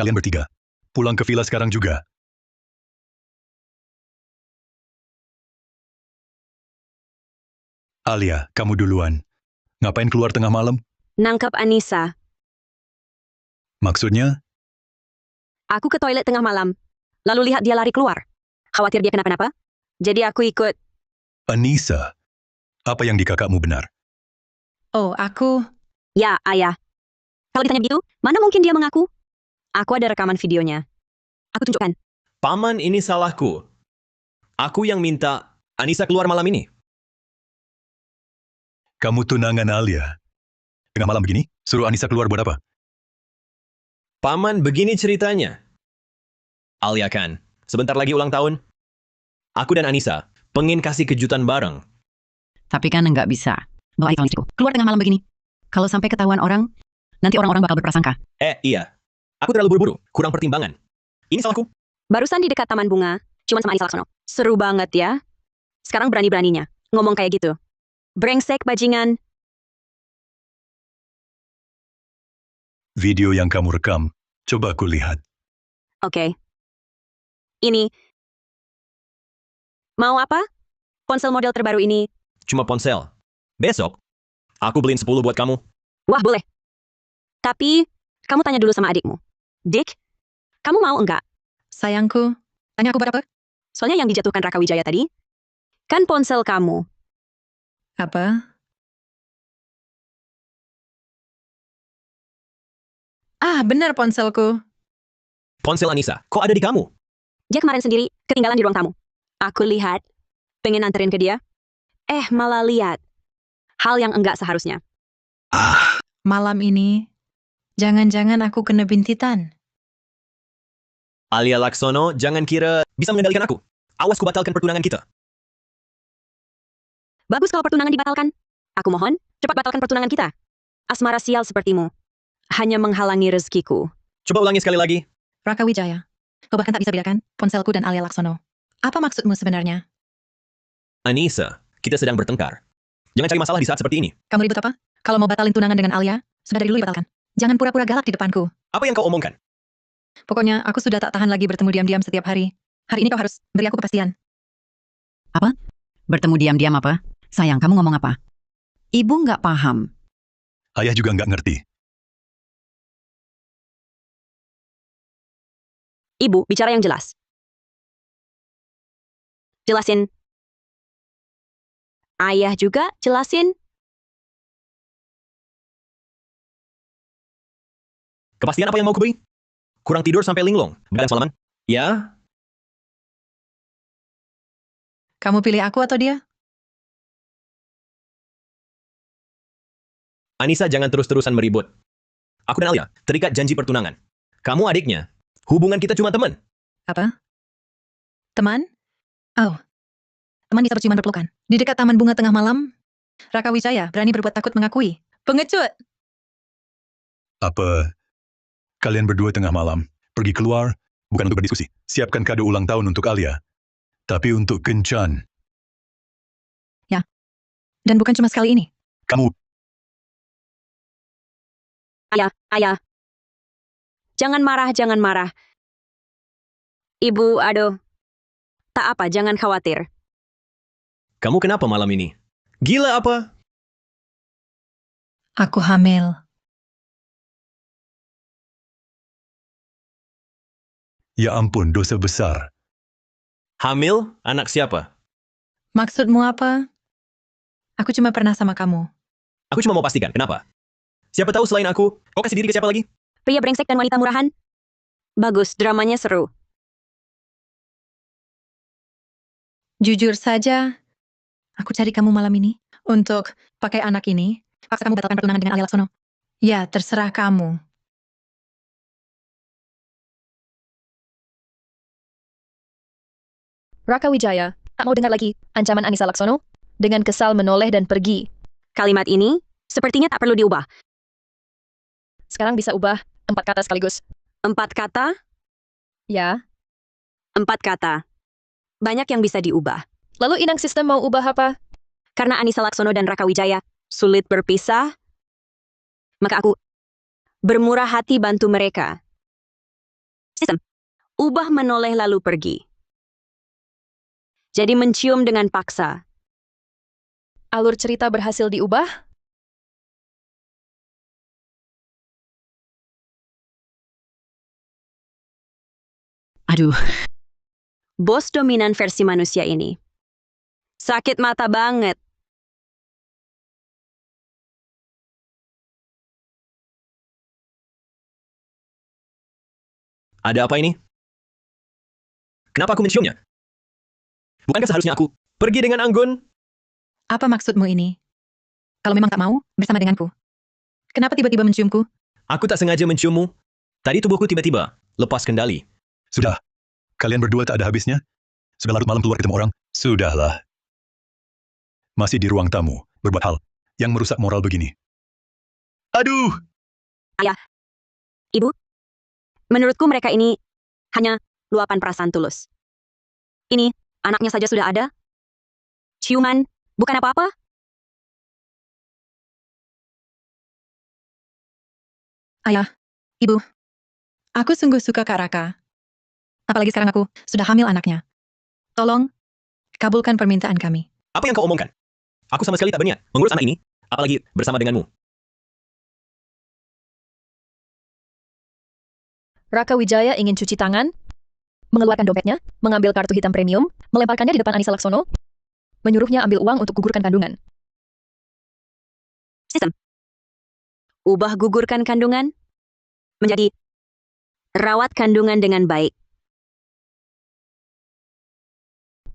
Kalian bertiga, pulang ke villa sekarang juga. Alia, kamu duluan. Ngapain keluar tengah malam? Nangkap Anissa. Maksudnya, Aku ke toilet tengah malam. Lalu lihat dia lari keluar. Khawatir dia kenapa-napa. Jadi aku ikut. Anissa, apa yang di kakakmu benar? Oh, aku... Ya, ayah. Kalau ditanya begitu, mana mungkin dia mengaku? Aku ada rekaman videonya. Aku tunjukkan. Paman, ini salahku. Aku yang minta Anissa keluar malam ini. Kamu tunangan Alia. Tengah malam begini, suruh Anissa keluar buat apa? Paman, begini ceritanya. Alia kan, sebentar lagi ulang tahun. Aku dan Anissa pengen kasih kejutan bareng. Tapi kan nggak bisa. Bawa iPhone istriku. Keluar tengah malam begini. Kalau sampai ketahuan orang, nanti orang-orang bakal berprasangka. Iya. Aku terlalu buru-buru, kurang pertimbangan. Ini salahku. Barusan di dekat Taman Bunga, cuman sama Anissa Laksono. Seru banget ya. Sekarang berani-beraninya ngomong kayak gitu. Brengsek bajingan. Video yang kamu rekam, coba aku lihat. Oke. Ini. Mau apa? Ponsel model terbaru ini. Cuma ponsel. Besok, aku beliin 10 buat kamu. Wah, boleh. Tapi, kamu tanya dulu sama adikmu. Dick, kamu mau enggak? Sayangku, tanya aku berapa? Soalnya yang dijatuhkan Raka Wijaya tadi, kan ponsel kamu. Apa? Ah, benar ponselku. Ponsel Anissa, kok ada di kamu? Dia kemarin sendiri, ketinggalan di ruang tamu. Aku lihat, pengen anterin ke dia. Malah lihat. Hal yang enggak seharusnya. Malam ini, jangan-jangan aku kena bintitan. Alia Laksono, jangan kira bisa mengendalikan aku. Awas ku batalkan pertunangan kita. Bagus kalau pertunangan dibatalkan. Aku mohon, cepat batalkan pertunangan kita. Asmara sial sepertimu. Hanya menghalangi rezekiku. Coba ulangi sekali lagi. Raka Wijaya, kau bahkan tak bisa bedakan ponselku dan Alia Laksono. Apa maksudmu sebenarnya? Anissa, kita sedang bertengkar. Jangan cari masalah di saat seperti ini. Kamu ribut apa? Kalau mau batalin tunangan dengan Alia, sudah dari dulu dibatalkan. Jangan pura-pura galak di depanku. Apa yang kau omongkan? Pokoknya aku sudah tak tahan lagi bertemu diam-diam setiap hari. Hari ini kau harus beri aku kepastian. Bertemu diam-diam apa? Sayang, kamu ngomong apa? Ibu nggak paham. Ayah juga nggak ngerti. Ibu, bicara yang jelas. Jelasin. Ayah juga jelasin. Kepastian apa yang mau kuberi? Kurang tidur sampai linglong. Begadang semalaman? Ya, Kamu pilih aku atau dia? Anissa jangan terus-terusan meribut. Aku dan Alia terikat janji pertunangan. Kamu adiknya. Hubungan kita cuma teman. Apa? Teman? Oh. Teman bisa berciuman berpelukan. Di dekat taman bunga tengah malam, Raka Wijaya berani berbuat takut mengakui. Pengecut! Apa? Kalian berdua tengah malam, pergi keluar, bukan untuk berdiskusi. Siapkan kado ulang tahun untuk Alia. Tapi untuk Kencan, Dan bukan cuma sekali ini. kamu Ayah. Jangan marah. Ibu, aduh. Tak apa, jangan khawatir. Kamu kenapa malam ini? Gila apa? Aku hamil. ya ampun, dosa besar. Hamil? Anak siapa? Maksudmu apa? Aku cuma pernah sama kamu. Aku cuma mau pastikan, kenapa? Siapa tahu selain aku, kau kasih diri ke siapa lagi? Pria brengsek dan wanita murahan. Bagus, dramanya seru. Jujur saja, aku cari kamu malam ini untuk pakai anak ini. Paksa kamu batalkan pertunangan dengan Alia Laksono. Ya, terserah kamu. Raka Wijaya tak mau dengar lagi ancaman Anissa Laksono. Dengan kesal menoleh dan pergi. Kalimat ini sepertinya tak perlu diubah. Sekarang bisa ubah 4 kata sekaligus. 4 kata, Ya. 4 kata. Banyak yang bisa diubah. Lalu inang sistem mau ubah apa? Karena Anissa Laksono dan Raka Wijaya sulit berpisah, maka aku bermurah hati bantu mereka. Sistem. Ubah menoleh lalu pergi. Jadi mencium dengan paksa. Alur cerita berhasil diubah? Aduh, Bos dominan versi manusia ini. Sakit mata banget. Ada apa ini? Kenapa aku menciumnya? Bukankah seharusnya aku pergi dengan Anggun? Apa maksudmu ini? Kalau memang tak mau, bersama denganku. Kenapa tiba-tiba menciumku? Aku tak sengaja menciummu. Tadi tubuhku tiba-tiba lepas kendali. Sudah. Kalian berdua tak ada habisnya? Sudah larut malam keluar ketemu orang? Sudahlah. Masih di ruang tamu, berbuat hal yang merusak moral begini. Aduh! Menurutku mereka ini hanya luapan perasaan tulus. Ini, anaknya saja sudah ada. Ciuman, bukan apa-apa. Ayah, Ibu, aku sungguh suka Kak Raka. Apalagi sekarang aku sudah hamil anaknya. Tolong, kabulkan permintaan kami. Apa yang kau omongkan? Aku sama sekali tak berniat mengurus anak ini, apalagi bersama denganmu. Raka Wijaya ingin cuci tangan, mengeluarkan dompetnya, mengambil kartu hitam premium, melemparkannya di depan Anissa Laksono, menyuruhnya ambil uang untuk gugurkan kandungan. Sistem. Ubah gugurkan kandungan menjadi rawat kandungan dengan baik.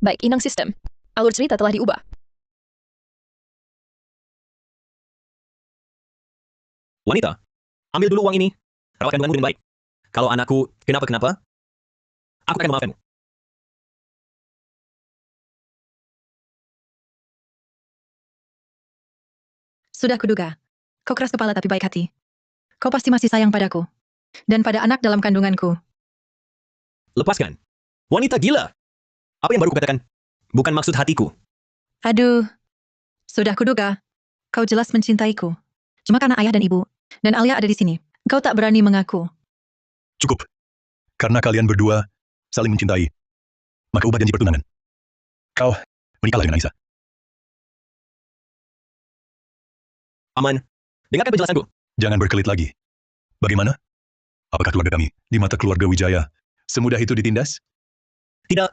Baik, inang sistem. Alur cerita telah diubah. Wanita, ambil dulu uang ini. Rawat kandunganmu dengan baik. Kalau anakku kenapa-kenapa, aku akan memaafkanmu. Sudah kuduga. Kau keras kepala tapi baik hati. Kau pasti masih sayang padaku. Dan pada anak dalam kandunganku. Lepaskan. Wanita gila. Apa yang baru kukatakan? Bukan maksud hatiku. Aduh. Sudah kuduga. Kau jelas mencintaiku. Cuma karena ayah dan ibu. Dan Alia ada di sini. Kau tak berani mengaku. Cukup. Karena kalian berdua saling mencintai, maka ubah janji pertunangan. Kau menikahlah dengan Anissa. Paman, dengarkan penjelasanku. Jangan berkelit lagi. Bagaimana? Apakah keluarga kami di mata keluarga Wijaya semudah itu ditindas? Tidak,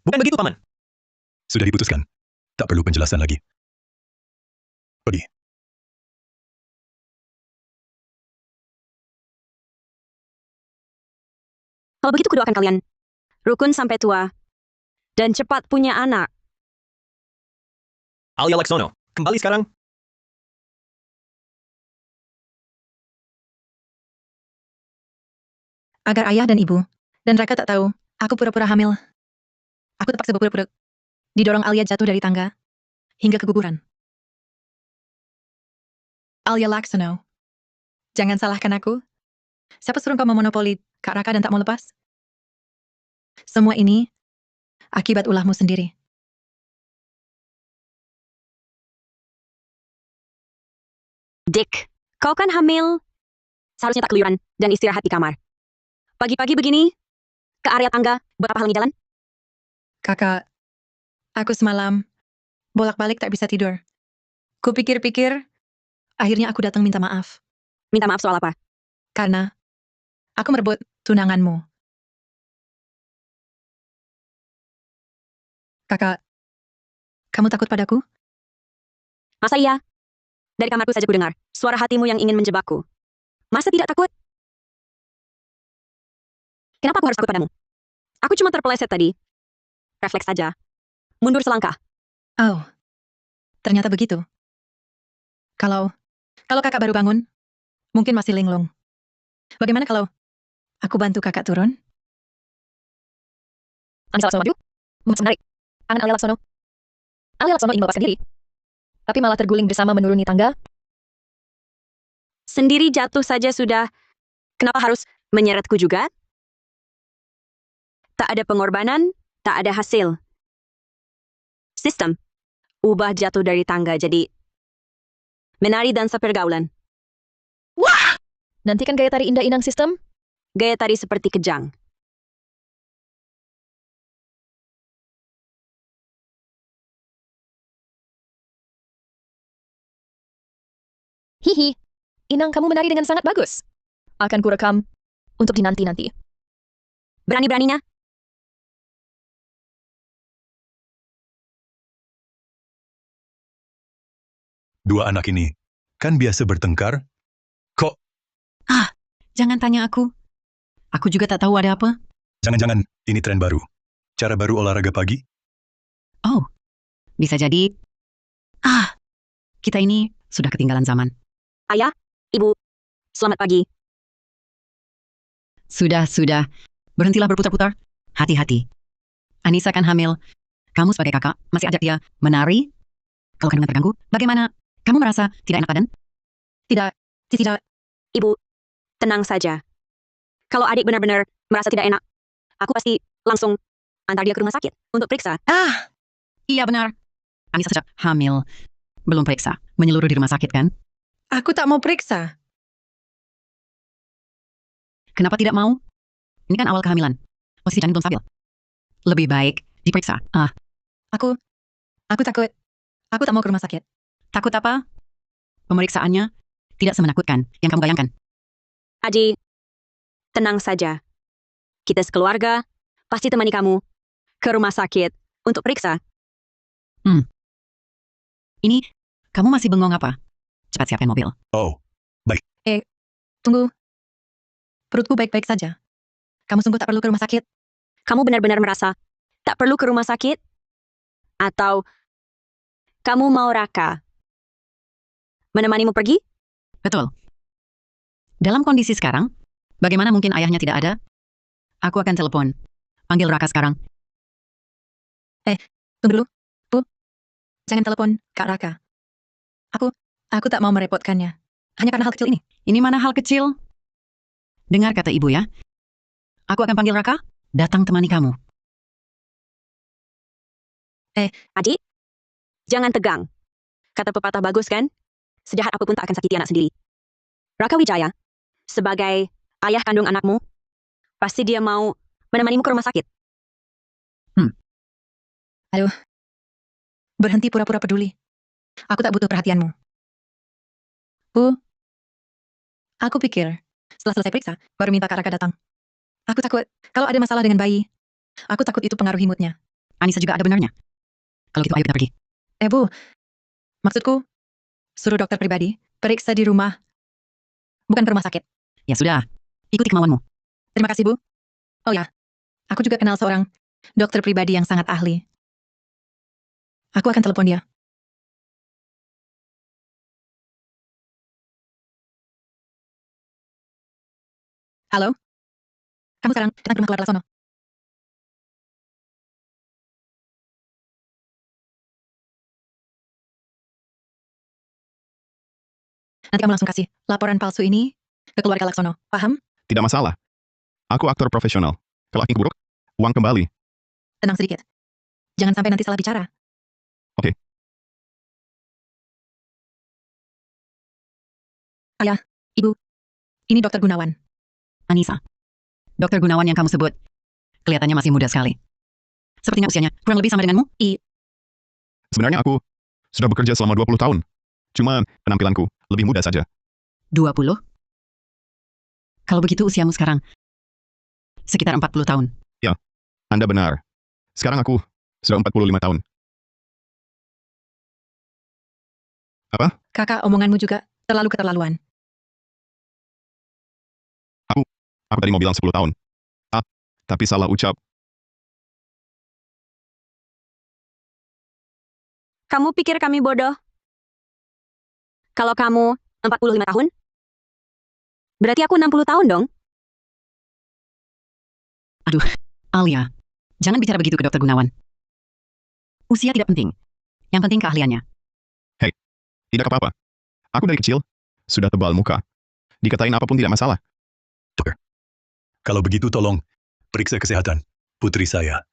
bukan begitu, Paman. Sudah diputuskan. Tak perlu penjelasan lagi. Pergi. Kalau begitu kudoakan kalian rukun sampai tua dan cepat punya anak. Alia Laksono, kembali sekarang. Agar ayah dan ibu dan Raka tak tahu, aku pura-pura hamil. Aku terpaksa berpura-pura didorong Alia jatuh dari tangga hingga keguguran. Alia Laksono, jangan salahkan aku. Siapa suruh kau memonopoli Kak Raka dan tak mau lepas? Semua ini akibat ulahmu sendiri. Dick, kau kan hamil. Seharusnya tak keluyuran dan istirahat di kamar. Pagi-pagi begini, ke area tangga, buat apa halangi jalan? Kakak, aku semalam bolak-balik tak bisa tidur. Kupikir-pikir, akhirnya aku datang minta maaf. Minta maaf soal apa? Karena aku merebut tunanganmu. Kakak, kamu takut padaku? Masa iya? Dari kamarku saja ku dengar suara hatimu yang ingin menjebakku. Masa tidak takut? Kenapa aku harus takut padamu? Aku cuma terpeleset tadi. Refleks saja. Mundur selangkah. Oh, ternyata begitu. Kalau kakak baru bangun, mungkin masih linglung. Bagaimana kalau aku bantu kakak turun? Anissa Laksono maju, menghembus menarik tangan Alia Laksono. Alia Laksono ingin melepaskan diri, tapi malah terguling bersama menuruni tangga. Sendiri jatuh saja sudah. Kenapa harus menyeretku juga? Tak ada pengorbanan, tak ada hasil. Sistem. Ubah jatuh dari tangga jadi menari dansa pergaulan. Nantikan gaya tari indah-inang sistem. Gaya tari seperti kejang. Hihi, Inang kamu menari dengan sangat bagus. Akan kurekam untuk dinanti-nanti. Berani-beraninya, Dua anak ini kan biasa bertengkar. Kok Jangan tanya aku. Aku juga tak tahu ada apa. jangan-jangan ini tren baru? Cara baru olahraga pagi? Oh, bisa jadi. Kita ini sudah ketinggalan zaman. ayah, ibu, selamat pagi. Sudah. Berhentilah berputar-putar. Hati-hati. Anissa kan hamil. Kamu sebagai kakak masih ajak dia menari? Kalau kandungan terganggu, bagaimana? Kamu merasa tidak enak badan? Tidak, Ibu, tenang saja. Kalau adik benar-benar merasa tidak enak, aku pasti langsung antar dia ke rumah sakit untuk periksa. Iya benar. Anissa sejak hamil. Belum periksa. Menyeluruh di rumah sakit kan? aku tak mau periksa. Kenapa tidak mau? Ini kan awal kehamilan. Posisi janin belum stabil. Lebih baik diperiksa. Aku takut. Aku tak mau ke rumah sakit. Takut apa? Pemeriksaannya tidak semenakutkan yang kamu bayangkan. Aji, tenang saja. Kita sekeluarga pasti temani kamu ke rumah sakit untuk periksa. Ini, kamu masih bengong apa? Cepat siapkan mobil. Oh, Tunggu. Perutku baik-baik saja. Kamu sungguh tak perlu ke rumah sakit. Kamu benar-benar merasa tak perlu ke rumah sakit? Atau kamu mau Raka menemanimu pergi? Betul. Dalam kondisi sekarang, bagaimana mungkin ayahnya tidak ada? Aku akan telepon. Panggil Raka sekarang. Tunggu dulu. Bu, jangan telepon Kak Raka. Aku tak mau merepotkannya. Hanya karena hal kecil ini. Ini mana hal kecil? Dengar kata ibu ya. Aku akan panggil Raka. Datang temani kamu. Aji, jangan tegang. Kata pepatah bagus kan? Sejahat apapun tak akan sakiti anak sendiri. Raka Wijaya, sebagai ayah kandung anakmu, Pasti dia mau menemanimu ke rumah sakit. Berhenti pura-pura peduli. Aku tak butuh perhatianmu. Aku pikir, setelah selesai periksa, baru minta Kak Raka datang. Aku takut, kalau ada masalah dengan bayi, aku takut itu pengaruhi moodnya. Anissa juga ada benarnya. Kalau gitu ayo kita pergi. Bu, maksudku, suruh dokter pribadi, periksa di rumah, bukan ke rumah sakit. Ya sudah, ikuti kemauanmu. Terima kasih, Bu. Oh ya, aku juga kenal seorang dokter pribadi yang sangat ahli. Aku akan telepon dia. Halo? Kamu sekarang datang ke rumah keluarga Laksono. Nanti kamu langsung kasih laporan palsu ini ke keluarga Laksono. Paham? Tidak masalah. Aku aktor profesional. Kalau akting buruk, uang kembali. Tenang sedikit. Jangan sampai nanti salah bicara. Oke. Ayah, Ibu, ini Dokter Gunawan. Anissa. Dokter Gunawan yang kamu sebut, kelihatannya masih muda sekali. Sepertinya usianya kurang lebih sama denganmu? Sebenarnya aku sudah bekerja selama 20 tahun. Cuma penampilanku lebih muda saja. 20? Kalau begitu usiamu sekarang sekitar 40 tahun. Anda benar. Sekarang aku sudah 45 tahun. Kakak, omonganmu juga terlalu keterlaluan. Aku tadi mau bilang 10 tahun. Tapi salah ucap. Kamu pikir kami bodoh? Kalau kamu 45 tahun, berarti aku 60 tahun dong. Alia, jangan bicara begitu ke Dokter Gunawan. Usia tidak penting. Yang penting keahliannya. Tidak apa-apa. Aku dari kecil sudah tebal muka. Dikatain apapun tidak masalah. Kalau begitu tolong periksa kesehatan putri saya.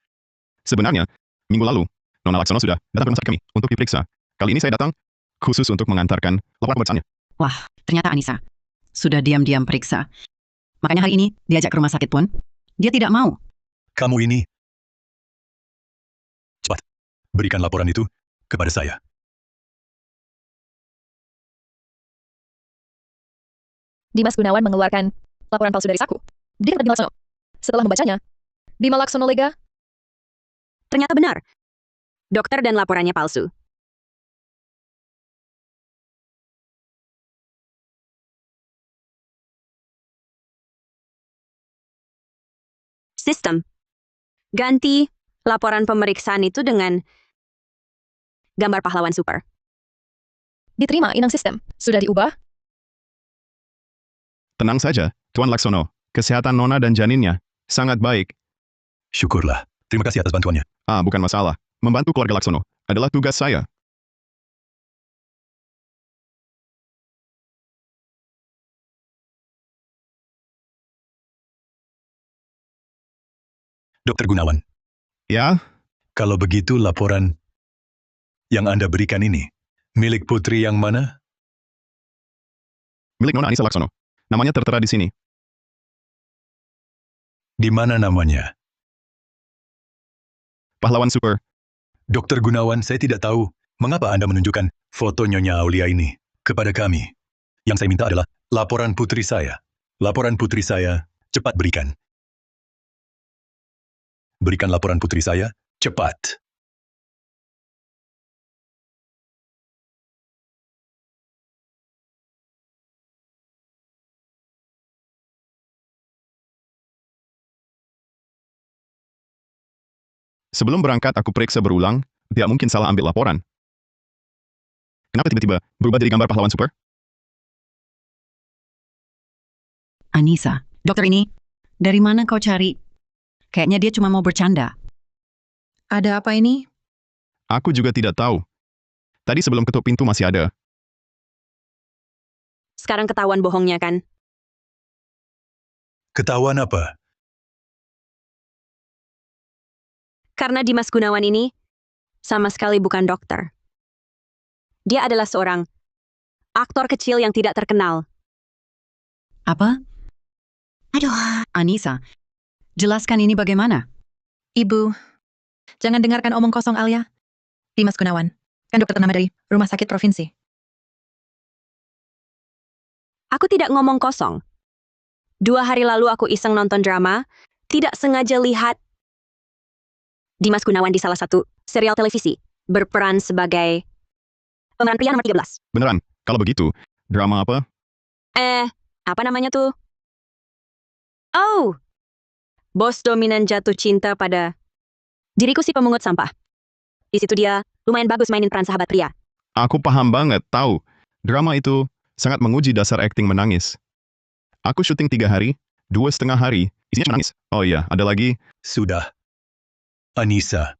Sebenarnya, minggu lalu, Nona Laksono sudah datang ke rumah sakit kami untuk diperiksa. Kali ini saya datang khusus untuk mengantarkan laporan pemeriksaannya. Wah, ternyata Anissa sudah diam-diam periksa. Makanya hari ini diajak ke rumah sakit pun, dia tidak mau. Kamu ini. Cepat, berikan laporan itu kepada saya. Dimas Gunawan mengeluarkan laporan palsu dari saku. Dia kata Bima Laksono. Setelah membacanya, Bima Laksono lega. Ternyata benar. Dokter dan laporannya palsu. Sistem. Ganti laporan pemeriksaan itu dengan gambar pahlawan super. Diterima inang sistem. Sudah diubah. Tenang saja, Tuan Laksono. Kesehatan Nona dan janinnya sangat baik. Syukurlah. Terima kasih atas bantuannya. Bukan masalah. Membantu keluarga Laksono adalah tugas saya. Dokter Gunawan, Ya, kalau begitu laporan yang Anda berikan ini, milik putri yang mana? milik Nona Anissa Laksono. Namanya tertera di sini. Di mana namanya? Pahlawan super. Dokter Gunawan, saya tidak tahu mengapa Anda menunjukkan foto Nyonya Aulia ini kepada kami. Yang saya minta adalah laporan putri saya. Laporan putri saya, cepat berikan. Berikan laporan putri saya, cepat. Sebelum berangkat aku periksa berulang, tidak mungkin salah ambil laporan. Kenapa tiba-tiba berubah jadi gambar pahlawan super? Anissa, dokter ini, dari mana kau cari? Kayaknya dia cuma mau bercanda. Ada apa ini? Aku juga tidak tahu. Tadi sebelum ketuk pintu masih ada. Sekarang ketahuan bohongnya kan? Ketahuan apa? Karena Dimas Gunawan ini sama sekali bukan dokter. Dia adalah seorang aktor kecil yang tidak terkenal. Apa? Aduh, Anissa, Jelaskan ini bagaimana? Ibu, jangan dengarkan omong kosong Alia. Dimas Gunawan, kan dokter ternama dari Rumah Sakit Provinsi. Aku tidak ngomong kosong. 2 hari lalu aku iseng nonton drama, tidak sengaja lihat Dimas Gunawan di salah satu serial televisi, berperan sebagai pemeran pria nomor 13. Beneran, kalau begitu, drama apa? Apa namanya tuh? Oh, bos dominan jatuh cinta pada diriku si pemungut sampah. Di situ dia lumayan bagus mainin peran sahabat pria. Aku paham banget, tahu. Drama itu sangat menguji dasar akting menangis. Aku syuting 3 hari, 2,5 hari, isinya menangis. Oh iya, ada lagi. Sudah. Anissa,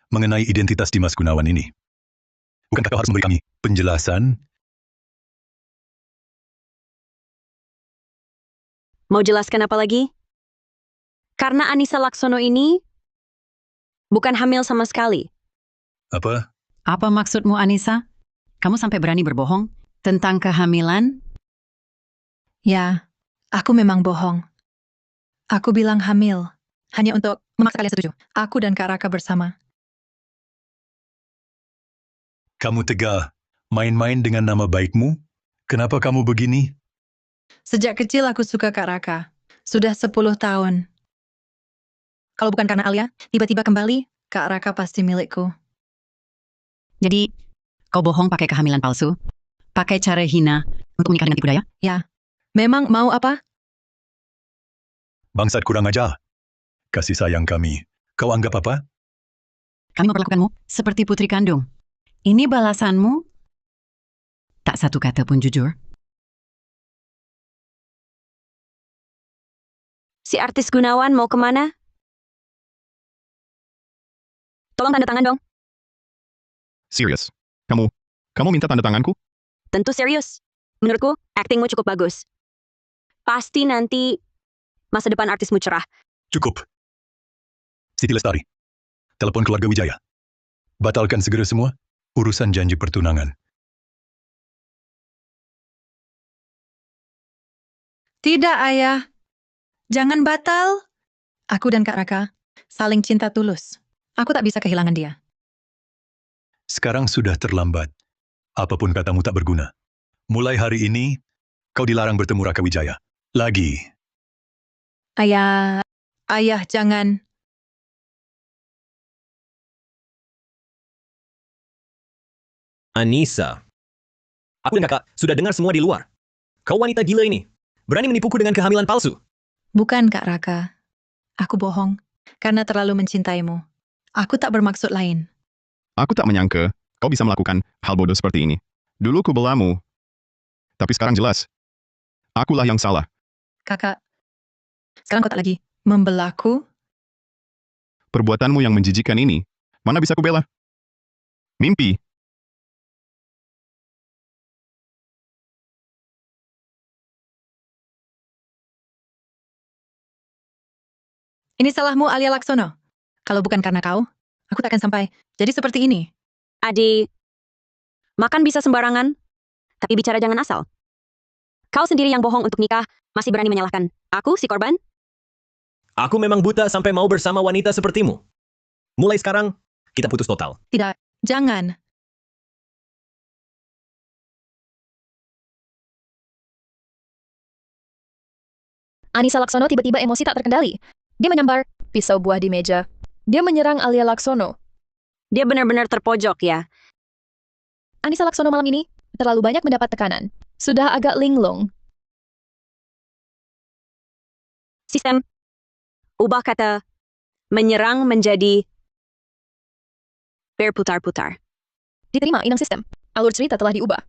mengenai identitas Dimas Gunawan ini. Bukankah kau harus memberi kami penjelasan? Mau jelaskan apa lagi? Karena Anissa Laksono ini bukan hamil sama sekali. Apa? Apa maksudmu, Anissa? Kamu sampai berani berbohong tentang kehamilan? Ya, aku memang bohong. Aku bilang hamil, hanya untuk memaksa kalian setuju. Aku dan Kak Raka bersama. Kamu tega main-main dengan nama baikmu? Kenapa kamu begini? Sejak kecil aku suka Kak Raka. Sudah 10 tahun. Kalau bukan karena Alia, tiba-tiba kembali, Kak Raka pasti milikku. Jadi, kau bohong pakai kehamilan palsu? Pakai cara hina untuk menikah dengan tipu daya? Memang mau apa? Bangsat kurang ajar. Kasih sayang kami. Kau anggap apa? Kami memperlakukanmu seperti putri kandung. Ini balasanmu? Tak satu kata pun jujur. Si artis Gunawan mau kemana? Tolong tanda tangan dong. Serius. Kamu minta tanda tanganku? Tentu serius. Menurutku, aktingmu cukup bagus. Pasti nanti masa depan artismu cerah. Cukup. Siti Lestari. Telepon keluarga Wijaya. Batalkan segera semua urusan janji pertunangan. Tidak, Ayah. Jangan batal. Aku dan Kak Raka saling cinta tulus. Aku tak bisa kehilangan dia. Sekarang sudah terlambat. Apapun katamu tak berguna. Mulai hari ini, kau dilarang bertemu Raka Wijaya. Lagi. Ayah, jangan. Anissa. Aku dan kakak sudah dengar semua di luar. Kau wanita gila ini. Berani menipuku dengan kehamilan palsu. Bukan, Kak Raka. Aku bohong karena terlalu mencintaimu. Aku tak bermaksud lain. Aku tak menyangka kau bisa melakukan hal bodoh seperti ini. Dulu ku belamu. Tapi sekarang jelas. Akulah yang salah. Kakak, sekarang kau tak lagi membelaku. Perbuatanmu yang menjijikan ini, mana bisa ku bela? Mimpi. Ini salahmu, Alia Laksono. Kalau bukan karena kau, aku tak akan sampai jadi seperti ini. Adik, makan bisa sembarangan, tapi bicara jangan asal. Kau sendiri yang bohong untuk nikah, masih berani menyalahkan aku, si korban? Aku memang buta sampai mau bersama wanita sepertimu. Mulai sekarang, kita putus total. Tidak, jangan. Anissa Laksono tiba-tiba emosi tak terkendali. Dia menyambar pisau buah di meja. Dia menyerang Alia Laksono. Dia benar-benar terpojok ya. Anissa Laksono malam ini terlalu banyak mendapat tekanan. Sudah agak linglung. Sistem. Ubah kata menyerang menjadi berputar-putar. Diterima inang sistem. Alur cerita telah diubah.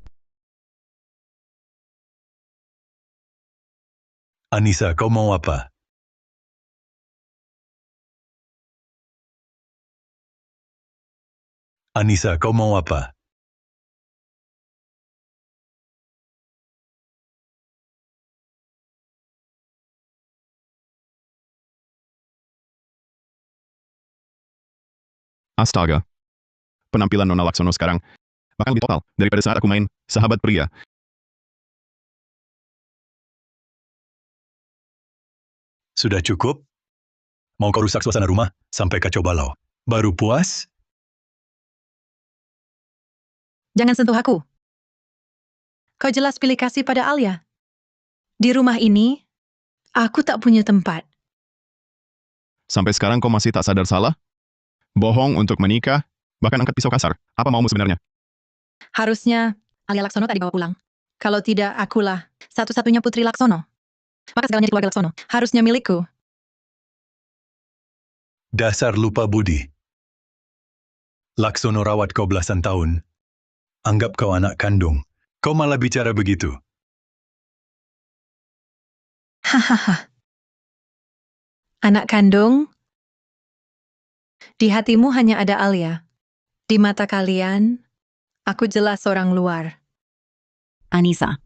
Anissa, kau mau apa? Anissa, kau mau apa? Astaga. Penampilan Nona Laksono sekarang bahkan lebih total daripada saat aku main Sahabat Pria. Sudah cukup? Mau kau rusak suasana rumah sampai kacau balau. Baru puas? Jangan sentuh aku. Kau jelas pilih kasih pada Alia. Di rumah ini, aku tak punya tempat. Sampai sekarang kau masih tak sadar salah? Bohong untuk menikah, bahkan angkat pisau kasar. Apa maumu sebenarnya? Harusnya Alia Laksono tak dibawa pulang. Kalau tidak, akulah satu-satunya putri Laksono. Maka segalanya di keluarga Laksono harusnya milikku. Dasar lupa budi. Laksono rawat kau belasan tahun. Anggap kau anak kandung. Kau malah bicara begitu. Hahaha. Anak kandung? Di hatimu hanya ada Alia. Di mata kalian, aku jelas orang luar. Anissa,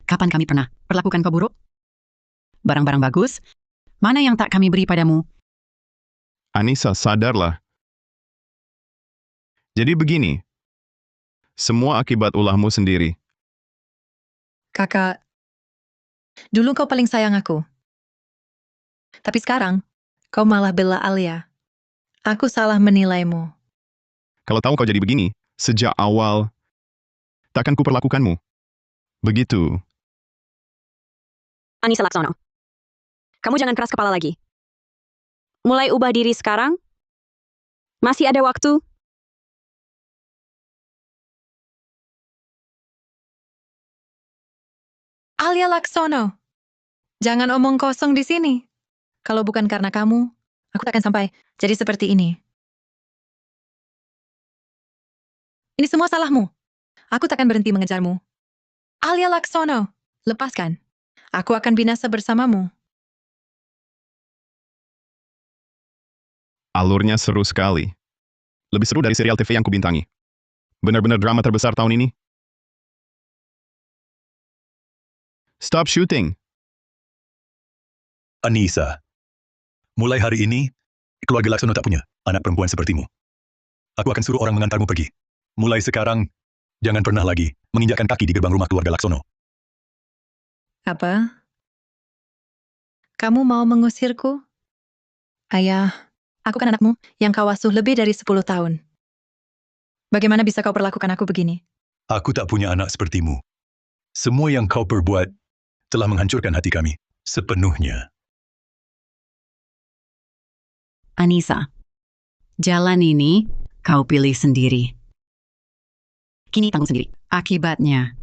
kapan kami pernah perlakukan kau buruk? Barang-barang bagus, mana yang tak kami beri padamu? Anissa, sadarlah. Jadi begini, semua akibat ulahmu sendiri. Kakak, dulu kau paling sayang aku. Tapi sekarang, kau malah bela Alia. Aku salah menilaimu. Kalau tahu kau jadi begini, sejak awal, takkan kuperlakukanmu. Begitu. Anissa Laksono. Kamu jangan keras kepala lagi. Mulai ubah diri sekarang. Masih ada waktu. Alia Laksono, jangan omong kosong di sini. Kalau bukan karena kamu, aku tak akan sampai jadi seperti ini. Ini semua salahmu. Aku takkan berhenti mengejarmu. Alia Laksono, lepaskan. Aku akan binasa bersamamu. Alurnya seru sekali. Lebih seru dari serial TV yang kubintangi. Benar-benar drama terbesar tahun ini. Stop shooting. Anissa, mulai hari ini, keluarga Laksono tak punya anak perempuan sepertimu. Aku akan suruh orang mengantarmu pergi. Mulai sekarang, jangan pernah lagi menginjakkan kaki di gerbang rumah keluarga Laksono. Apa? Kamu mau mengusirku? Ayah, aku kan anakmu yang kau asuh lebih dari 10 tahun. Bagaimana bisa kau perlakukan aku begini? Aku tak punya anak sepertimu. Semua yang kau perbuat telah menghancurkan hati kami sepenuhnya. Anissa, jalan ini kau pilih sendiri. Kini tanggung sendiri akibatnya.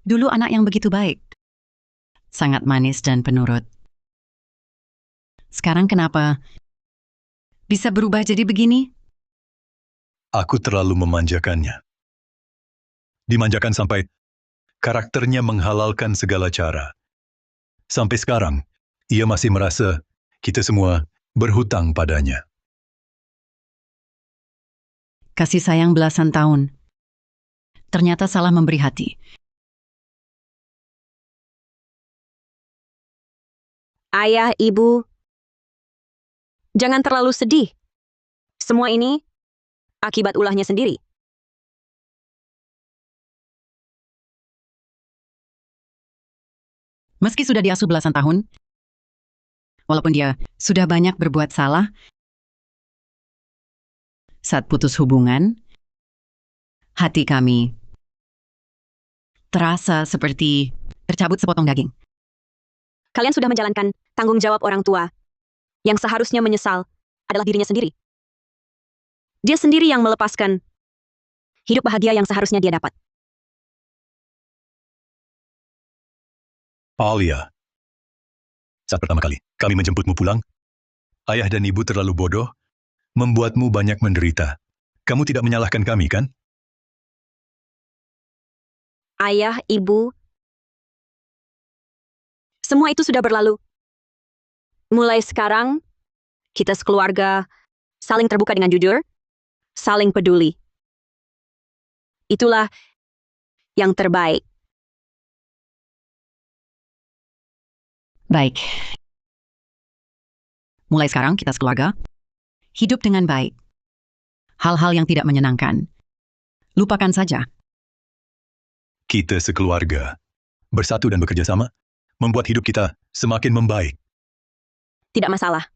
Dulu anak yang begitu baik. Sangat manis dan penurut. Sekarang kenapa bisa berubah jadi begini? Aku terlalu memanjakannya. Dimanjakan sampai karakternya menghalalkan segala cara. Sampai sekarang, ia masih merasa kita semua berhutang padanya. Kasih sayang belasan tahun. Ternyata salah memberi hati. Ayah, ibu. Jangan terlalu sedih. Semua ini akibat ulahnya sendiri. Meski sudah diasuh belasan tahun, walaupun dia sudah banyak berbuat salah, saat putus hubungan, hati kami terasa seperti tercabut sepotong daging. Kalian sudah menjalankan tanggung jawab orang tua. Yang seharusnya menyesal adalah dirinya sendiri. Dia sendiri yang melepaskan hidup bahagia yang seharusnya dia dapat. Alia, saat pertama kali kami menjemputmu pulang, ayah dan ibu terlalu bodoh, membuatmu banyak menderita. Kamu tidak menyalahkan kami, kan? Ayah, ibu, semua itu sudah berlalu. Mulai sekarang, kita sekeluarga saling terbuka dengan jujur, saling peduli. Itulah yang terbaik. Baik. Mulai sekarang kita sekeluarga hidup dengan baik. Hal-hal yang tidak menyenangkan, lupakan saja. Kita sekeluarga, bersatu dan bekerja sama, membuat hidup kita semakin membaik. Tidak masalah.